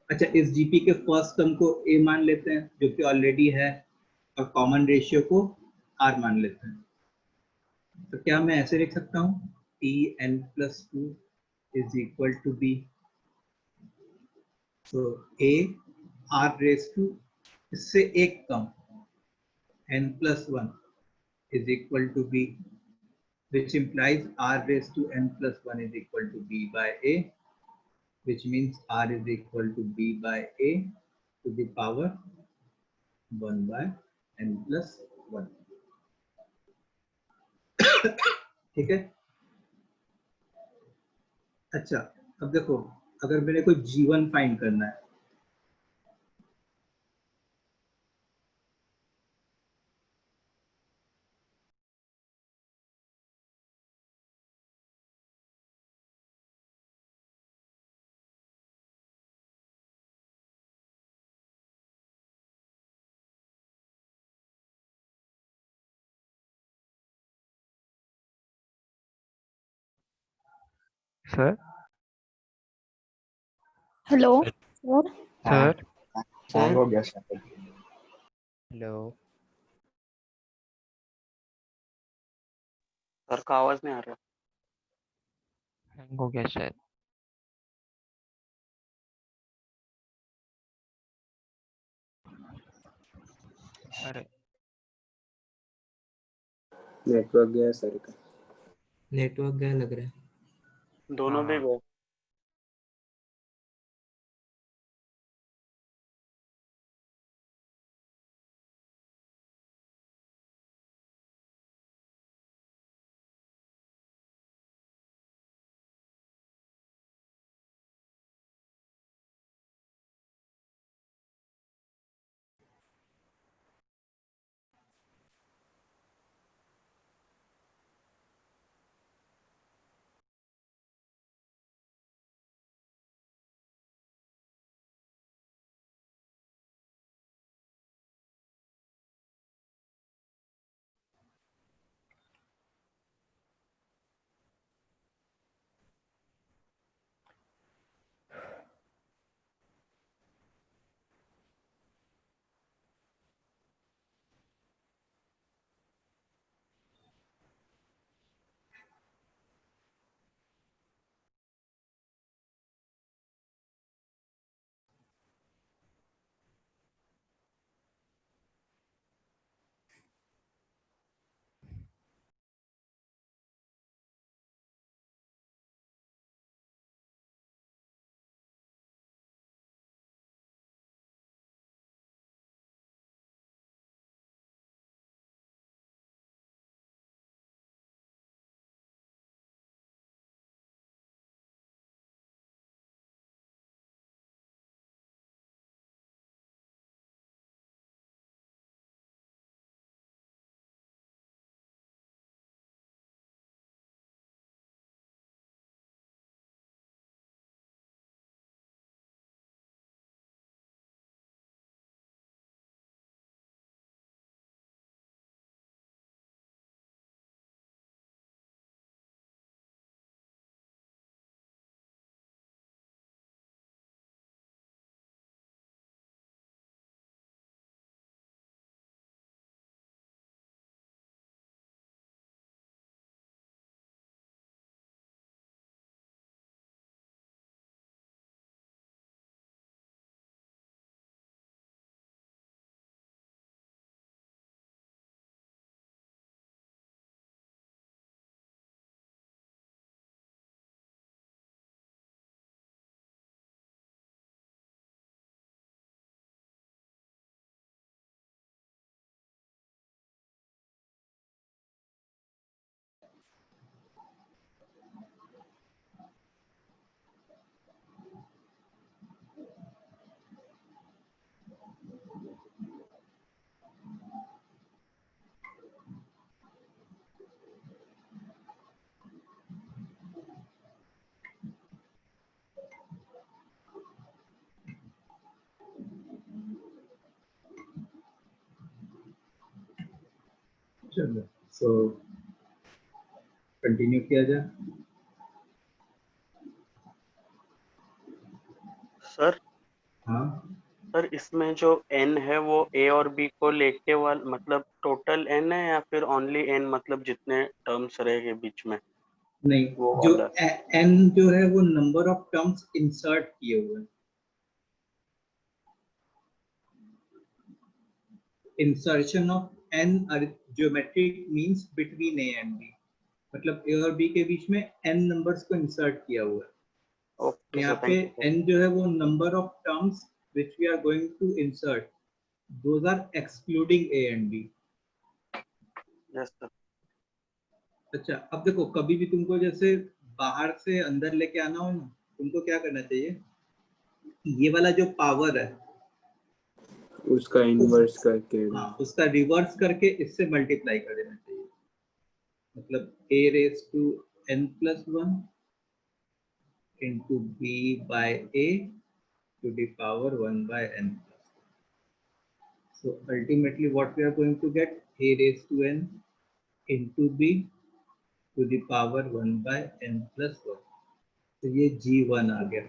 अच्छा, इस जीपी के फर्स्ट टर्म को a मान लेते हैं जो कि ऑलरेडी है और कॉमन रेशियो को r मान लेते हैं। तो क्या मैं ऐसे लिख सकता हूँ Tn+2 is equal to b। तो a r रेज टू इससे एक कम n+1 is equal to b, which implies r raised to n+1 is equal to b by a, which means r is equal to b by a to the power 1 by n+1। ठीक है। अच्छा, अब देखो, अगर मेरे को G1 find करना है, सर हेलो सर हैंग हो गया शायद। हेलो सर का आवाज नहीं आ रहा। हैंग हो गया शायद। अरे नेटवर्क गया सर का। नेटवर्क गया लग रहा है। दोनों भी गए। चलो सो कंटिन्यू किया जाए। सर हाँ सर इसमें जो n है वो a और b को लेके मतलब टोटल n है या फिर ओनली n मतलब जितने टर्म्स रहेंगे बीच में नहीं, वो जो वाला? n जो है वो नंबर ऑफ टर्म्स इंसर्ट किए हुए हैं। Insertion of n geometric means between a and b, मतलब a और b के बीच में n नंबर्स को इंसर्ट किया हुआ है। ओके यहाँ सर, पे थैंक यू n जो है वो number of terms which we are going to insert, those are excluding a and b। Sir. Yes sir. अच्छा, अब देखो कभी भी तुमको जैसे बाहर से अंदर लेके आना हो ना, तुमको क्या करना चाहिए, ये वाला जो पावर है उसका इनवर्स करके, हाँ उसका रिवर्स करके इससे मल्टीप्लाई कर देना चाहिए। मतलब a raise to n plus 1 into b by a to the power 1 by n plus 1. So ultimately what we are going to get, a raised to n into b to the power 1 by n plus 1। तो ये g1 आ गया।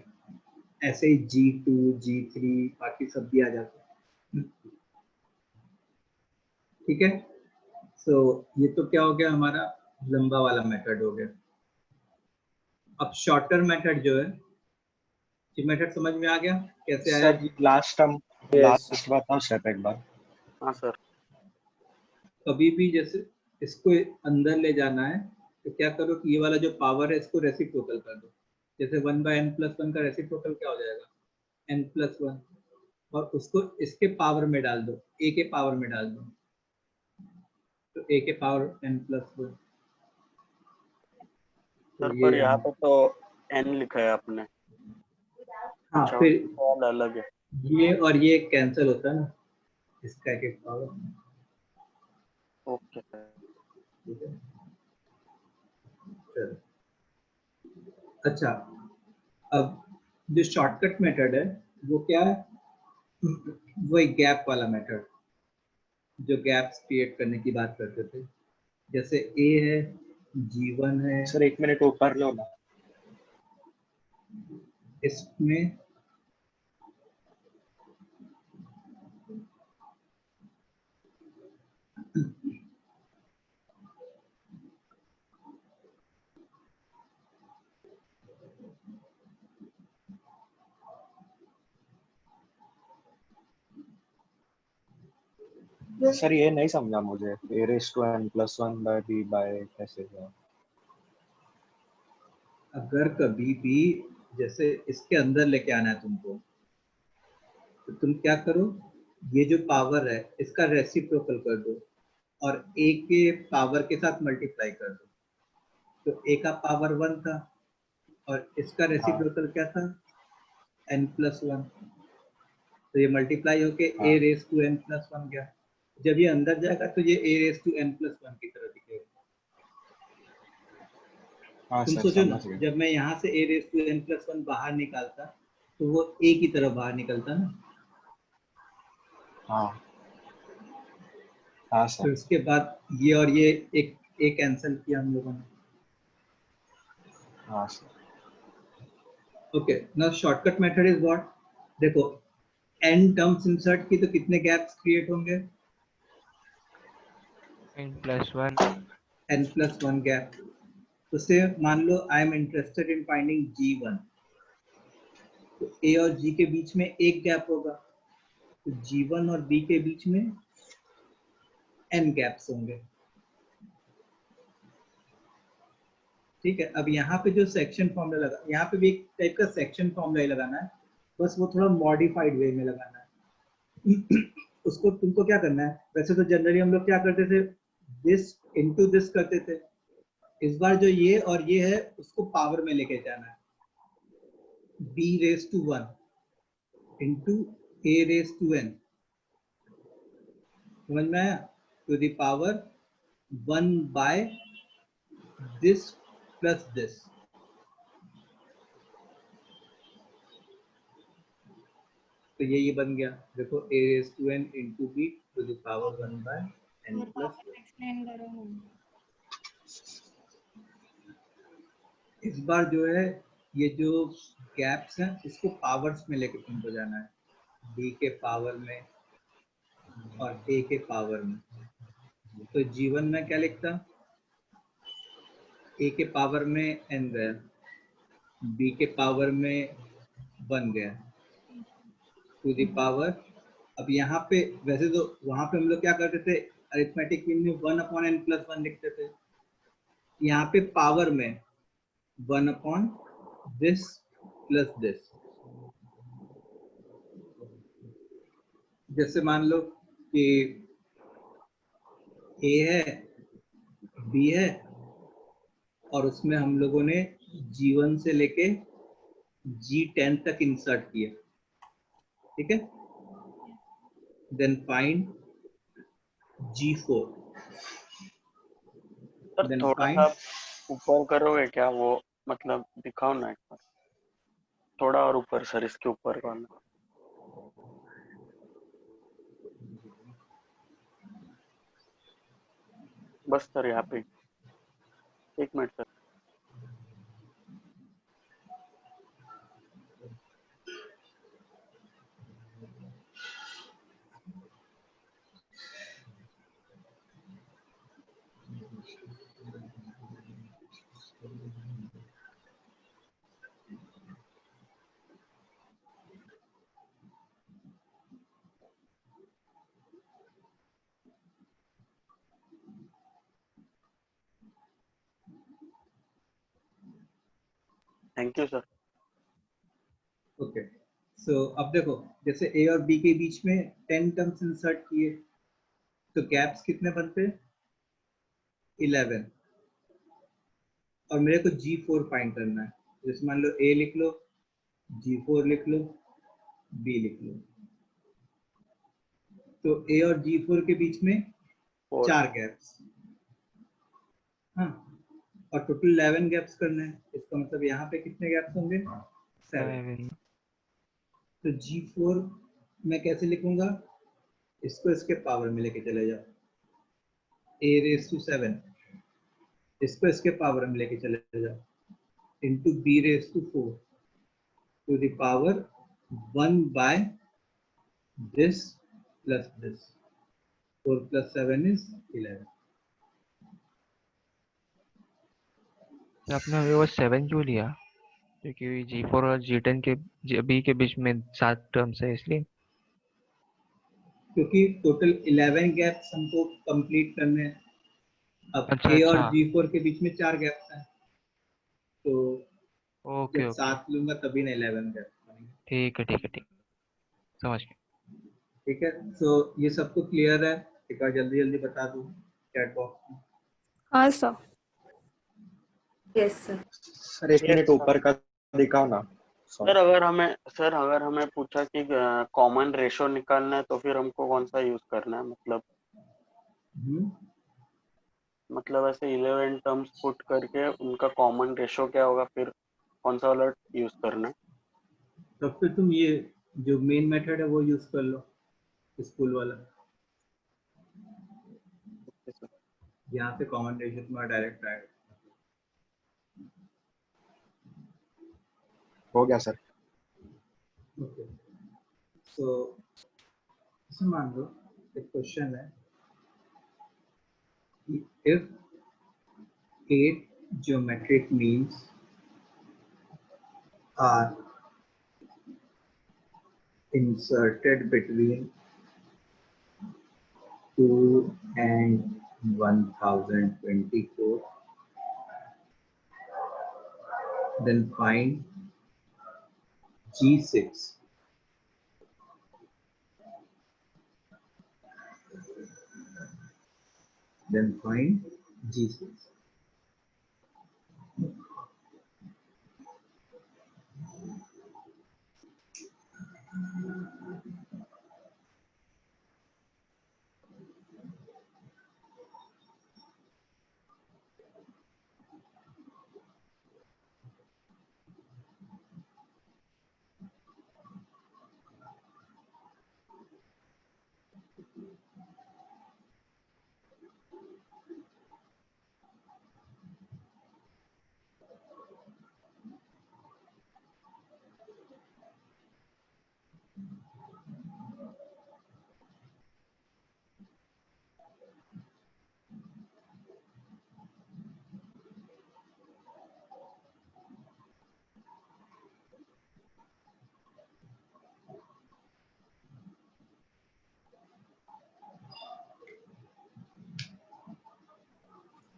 ऐसे ही g2 g3 बाकी सब भी आ जाते हैं। ठीक है, सो ये तो क्या हो गया, हमारा लंबा वाला मेथड हो गया। अब शॉर्टर मेथड जो है, ये मेथड समझ में आ गया कैसे आया सर जी? लास्ट टर्म, लास्ट बताओ स्टेप एक बार। हाँ सर। कभी भी जैसे इसको अंदर ले जाना है तो क्या करो कि ये वाला जो पावर है इसको रेसिप्रोकल कर दो। जैसे 1 बाय n प्लस 1 का रेसिप्रोकल क्या हो जाएगा, n प्लस 1, और उसको इसके पावर में डाल दो, a के पावर में डाल दो, तो a के पावर n प्लस 1। सर तो पर ये यहाँ पे तो n लिखा है आपने। हाँ अच्छा, फिर वाला अलग है। ये और ये कैंसिल होता है ना, इसका एक पावर। Okay sir. ठीक है, चलो। अच्छा, अब जो शॉर्टकट मेथड है वो क्या है, वो एक गैप वाला मेथड, जो गैप्स क्रिएट करने की बात करते थे। जैसे a है, g1 है, सर एक मिनट ऊपर लो ना। इसमें सर ये नहीं समझा मुझे, a raised to n plus 1 by b by कैसे हुआ? अगर कभी भी जैसे इसके अंदर लेके आना है तुमको, तो तुम क्या करो, ये जो पावर है इसका रेसिप्रोकल कर दो और a के पावर के साथ मल्टीप्लाई कर दो। तो a का पावर 1 था और इसका रेसिप्रोकल क्या था, n प्लस 1। तो ये मल्टीप्लाई होके a raise to n plus 1 गया। जब ये अंदर जाएगा तो ये a raise to n plus 1 की तरह दिखेगा। तुम सोचो ना, जब मैं यहाँ से a raise to n plus 1 बाहर निकालता तो वो a की तरफ बाहर निकलता ना। हाँ हाँ सर। फिर उसके बाद ये और ये एक कैंसिल किया हम लोगों ने। हाँ sir. Okay, now shortcut method is what, देखो n टर्म्स इंसर्ट की तो कितने गैप्स क्रिएट होंगे, n प्लस 1 गैप। तो से मान लो I am interested in finding g1, तो a और g के बीच में एक गैप होगा, तो g1 और b के बीच में n गैप्स होंगे। ठीक है, अब यहाँ पे जो सेक्शन फॉर्मूला लगा, यहाँ पे भी एक टाइप का सेक्शन फॉर्मूला ही लगाना है, बस वो थोड़ा मॉडिफाइड वे में लगाना है। उसको तुमको क्या करना है, वैसे तो जनरली हम लोग क्या करते थे, दिस इनटू दिस करते थे। इस बार जो ये और ये है उसको पावर में लेके जाना है, b raise to 1 into a raise to n, समझ में आया, to the power 1 by this plus this. तो ये बन गया, देखो a raise to n into b to the power 1 by n plus 1। Explain करो ना। इस बार जो है ये जो गैप्स हैं इसको पावर्स में लेके तुमको जाना है, b के पावर में और a के पावर में। तो जीवन में क्या लिखता, a के पावर में n गया, b के पावर में 1 गया, टू द पावर। अब यहाँ पे वैसे तो वहां पे हम लोग क्या करते थे, अरिथमेटिक मीन में 1/n+1 लिखते थे, यहाँ पे पावर में 1/this प्लस दिस। जैसे मान लो कि a है, b है, और उसमें हम लोगों ने G1 से लेके G10 तक इंसर्ट किया, ठीक है। Then find G4, sir then थोड़ा फाइंड, सा ऊपर करोगे क्या, वो मतलब दिखाओ ना एक बार, थोड़ा और ऊपर सर, इसके ऊपर वाला। बस सर यहाँ पे, एक minute sir. Thank you sir. Okay. So अब देखो, जैसे a और b के बीच में 10 टर्म्स इंसर्ट किए, तो गैप्स कितने बनते, 11। और मेरे को G4 फाइंड करना है, जैसे मान लो a लिख लो, G4 लिख लो, b लिख लो। तो a और G4 के बीच में 4 गैप्स, हाँ, और टोटल 11 गैप्स करना है। इसका मतलब यहाँ पे कितने गैप्स होंगे, 7। तो G4 मैं कैसे लिखूंगा, इसको इसके पावर में लेके चले जाओ, a⁻7, इसको इसके पावर में लेके चले जाओ, into b⁻4 to the power 1/this plus this. 4 + 7 is 11। तो आपने अभी वो 7 क्यों लिया, क्योंकि G4 और G10 के B के बीच में 7 टर्म्स है इसलिए। क्योंकि टोटल 11 गैप्स हमको कंप्लीट करने हैं। अब अच्छा A और अच्छा, G4 के बीच में 4 गैप्स हैं, तो ओके जब ओके, 7 लूंगा तभी ना 11 गैप्स बनेंगे। ठीक है ठीक है ठीक, समझ गया। ठीक है, सो ये सबको क्लियर है, एक बार जल्दी जल्दी बता दूं चैट बॉक्स में। हाँ सर। Yes sir. सर एक मिनट ऊपर का दिखाओ ना। सर अगर हमें पूछा कि कॉमन रेशो निकालना है तो फिर हमको कौन सा यूज करना है, मतलब ऐसे 11 टर्म्स पुट करके उनका कॉमन रेशो क्या होगा, फिर कौन सा वाला यूज करना है। तो फिर तुम ये जो मेन मेथड है वो यूज कर लो, स्कूल वाला। यहाँ से कॉमन रेशियो तुम्हारा डायरेक्ट आएगा। हो गया सर। ओके, सो इसे मान लो एक क्वेश्चन है, if 8 geometric means are inserted between 2 and 1024, then find G6. Then find G6.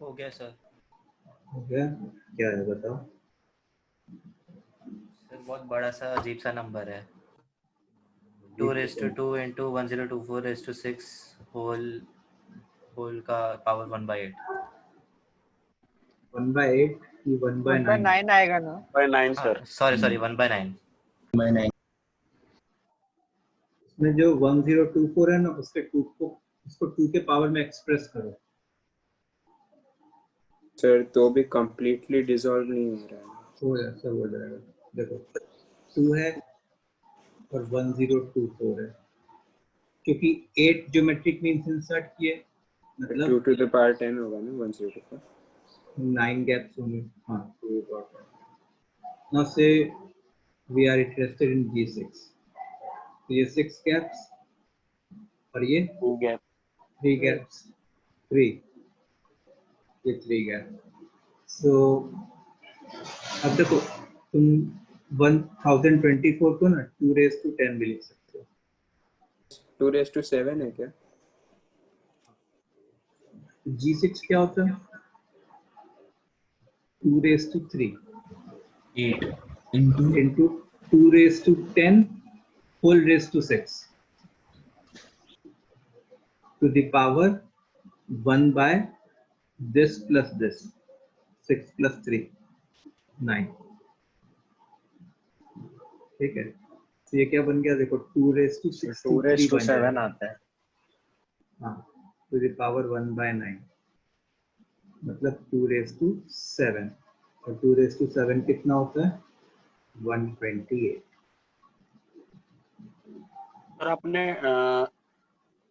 हो गया सर। हो गया? क्या है बताओ। सर बहुत बड़ा सा अजीब सा नंबर है। ठीक 2 है, raise to 2 into 1024 raise to 6 whole का पावर 1/8। 1/8 की 1/9? 1/9 आएगा ना? 1/9 सर। सॉरी 1/9। इसमें जो 1024 है ना, उसके 2 को उसको 2 के पावर में एक्सप्रेस करो। सर तो भी कंप्लीटली डिसॉल्व नहीं हो रहा है। सब हो जाएगा। देखो 2 है और 1024 है, क्योंकि 8 ज्योमेट्रिक मीन्स इंसर्ट किए, 2 मतलब to the power 10 होगा ना 1/4। 9 गैप्स होंगे। हाँ, तो नाउ से we are interested in G6, तो ये 6 गैप्स और ये 2 गैप 3 गैप्स, 3 गैप। सो अब देखो तुम 1024 को ना 2 raised to 10 भी लिख सकते हो। 2 raised to 7 है क्या? G6 क्या होता है? 2 raised to 3 into 2 raised to 10 whole raised to 6 to the power 1 by this plus this, 6 plus 3 9। ठीक है, तो ये क्या बन गया? देखो 2 raised to 2 raised to 63 बन 7 जाएगा। आता है। हाँ, to the power 1/9, मतलब 2 raised to 7, और 2 raised to 7 कितना होता है? 128। सर आपने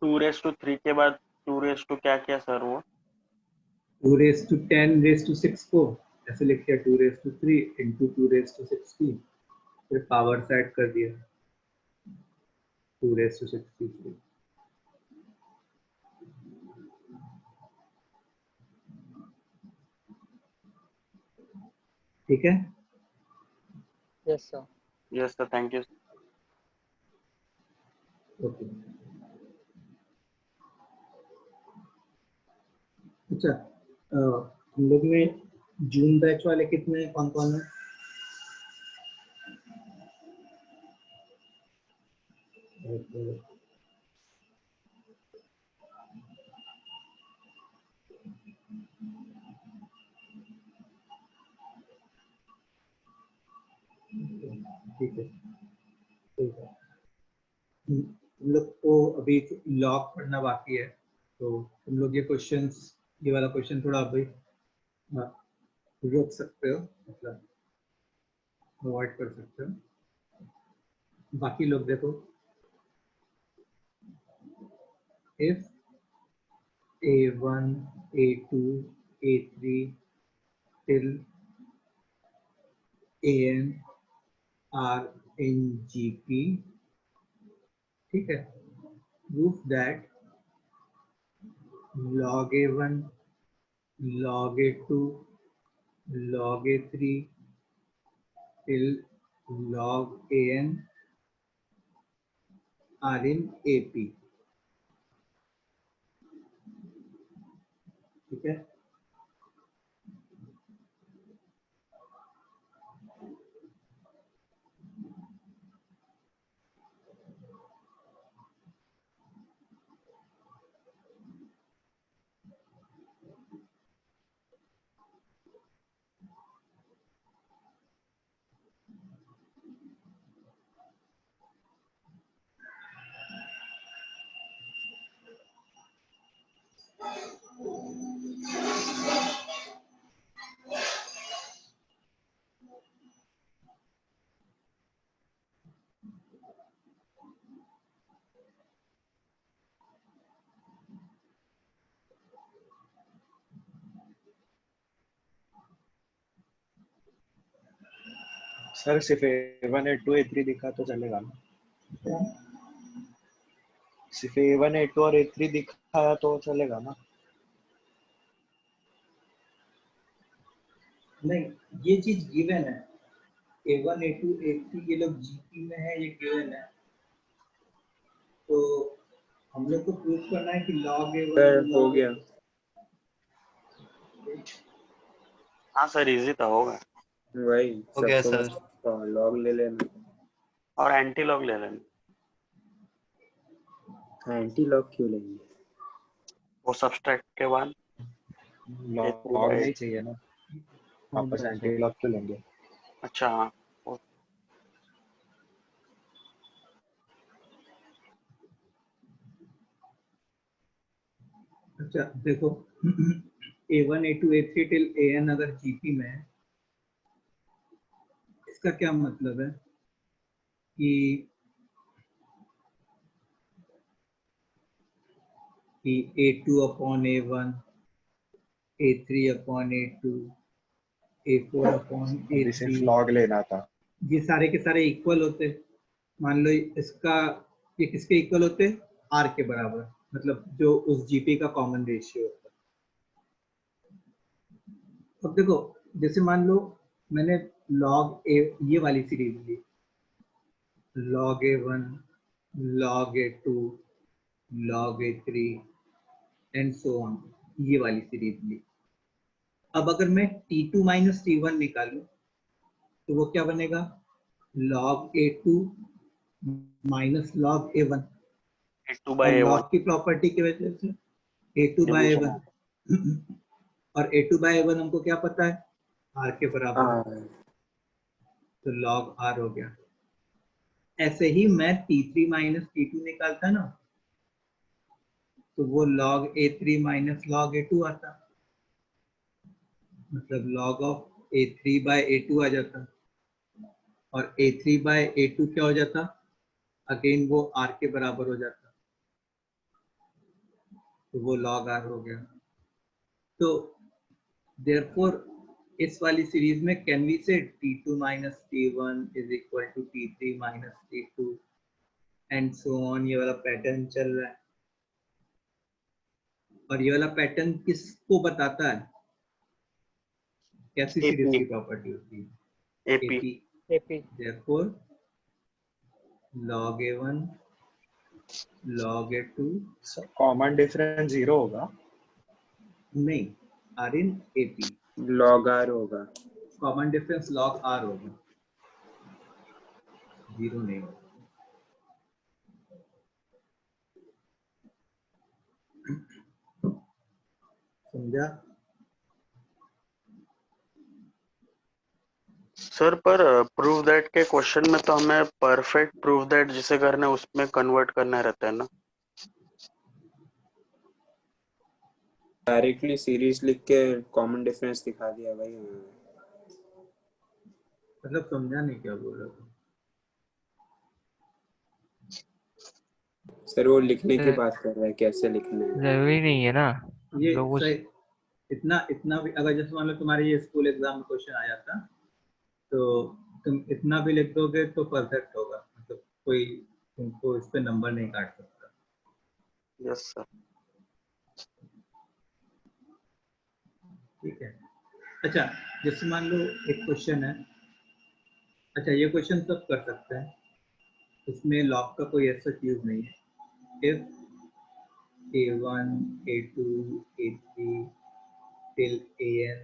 2 रेस टू 3 के बाद 2 रेस टू क्या किया सर? वो 2 raised to 10 raised to 6 को ऐसे लिख दिया 2 raised to 3 into 2 raised to 60, फिर पावर सेट कर दिया 2 raised to 63। ठीक है? Yes sir. Yes sir, thank you. Okay, अच्छा हम लोग में जून बैच वाले कितने कौन कौन है? ठीक है, ठीक है। हम लोग को अभी लॉग पढ़ना बाकी है, तो तुम लोग ये क्वेश्चंस, ये वाला क्वेश्चन थोड़ा अभी रोक सकते हो, मतलब अवॉइड कर सकते हो। बाकी लोग देखो, if A1 A2 A3 till AN are in GP, ठीक है, prove that log A1 log A2 log A3 till log AN are in AP। ठीक है, सर सिर्फ A1 A2 A3 दिखा तो चलेगा ना? सिर्फ A1 A2 और A3 दिखाया तो चलेगा ना? नहीं, ये चीज गिवन है, A1 A2 A3 ये लोग GP में है, ये गिवन है, तो हम लोग को प्रूव करना है कि log A1 सर हो गया। हाँ सर इजी था, होगा। वही हो गया सबको सर। बस लॉग ले लेना। और एंटी लॉग ले लेना, एंटी लॉग क्यों लेंगे? वो सब्सट्रैक्ट के बाद लॉग नहीं चाहिए ना, वापस एंटी लॉग क्यों लेंगे? अच्छा हाँ। अच्छा देखो A1 A2 A3 till AN अगर GP में है, इसका क्या मतलब है कि A2 upon A1, A3 upon A2, A4 upon अभी सिर्फ A3, लॉग लेना था। ये सारे के सारे इक्वल होते। मान लो इसका ये किसके इक्वल होते? R के बराबर, मतलब जो उस GP का कॉमन रेशियो होता है। अब देखो जैसे मान लो मैंने log A ये वाली सीरीज ली, log A1, log A2, log A3 and so on, ये वाली सीरीज ली। अब अगर मैं T2 माइनस T1 निकालूं तो वो क्या बनेगा? log A2 minus log A1, A2 और by A1 log की प्रॉपर्टी की वजह से A2 by डिवीजन A1 और A2 by A1 हमको क्या पता है? R के बराबर, तो log R हो गया। ऐसे ही मैं T3 माइनस T2 निकालता ना, तो वो log A3 minus log A2 आता, मतलब log of A3 by A2 आ जाता, और A3 by A2 क्या हो जाता? अगेन वो R के बराबर हो जाता, तो वो log R हो गया। तो therefore इस वाली सीरीज में can we say T2 minus T1 is equal to T3 minus T2 and so on. ये वाला पैटर्न चल रहा है, और ये वाला पैटर्न किसको बताता है? कैसी सीरीज की प्रॉपर्टी होती है? AP। therefore log A1 log A2, common difference 0 होगा? नहीं, R in AP, log R होगा। कॉमन डिफरेंस log R होगा, 0 नहीं होगा। समझा? सर पर प्रूव दैट के क्वेश्चन में तो हमें परफेक्ट प्रूव दैट जिसे करना है उसमें कन्वर्ट करना रहता है ना। डायरेक्टली सीरीज लिख के कॉमन डिफरेंस दिखा दिया भाई। मतलब समझा नहीं क्या बोल रहा था? सर वो लिखने की बात कर रहा है, कैसे लिखना है। जरूरी नहीं है ना ये लोग उस इतना भी अगर जैसे मान लो तुम्हारे ये स्कूल एग्जाम में क्वेश्चन आ जाता, तो तुम इतना भी लिख दोगे तो परफेक्ट होगा, मतलब कोई तुमको इस पे नंबर नहीं काट सकता। Yes sir. ठीक है। अच्छा जैसे मान लो एक क्वेश्चन है, अच्छा ये क्वेश्चन सब कर सकते हैं, इसमें लॉग का कोई ऐसा चीज नहीं है। If A1 A2 A3 till AN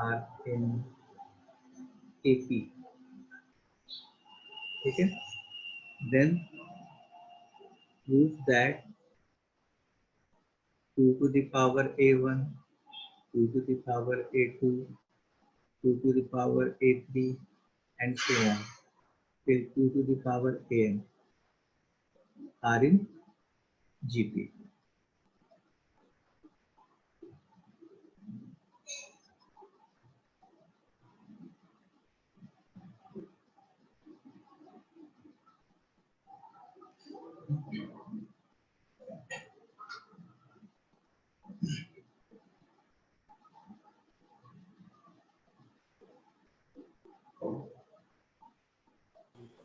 are in AP, ठीक है, then prove that 2 to the power A1, 2 to the power A2, 2 to the power A3 and so on till 2 to the power AN are in GP.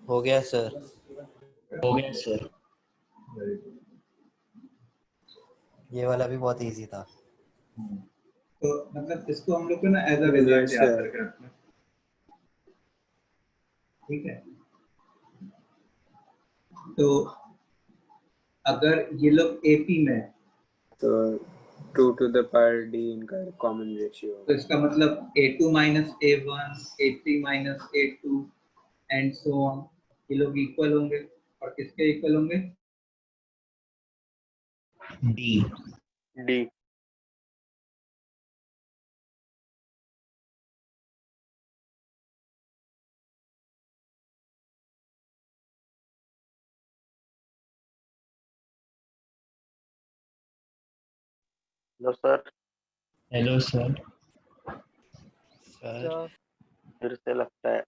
हो गया sir. हो गया sir. ये वाला भी बहुत इजी था। तो मतलब इसको हम लोग को ना एज अ रिजल्ट याद करके रखना, ठीक है। तो अगर ये लोग एपी में, तो 2 to the power d इनका कॉमन रेशियो। तो इसका मतलब a2 minus a1, a3 minus a2 and so on, ये लोग इक्वल होंगे और किसके इक्वल होंगे? D. D. Hello sir. Hello sir. Sir फिर से लगता है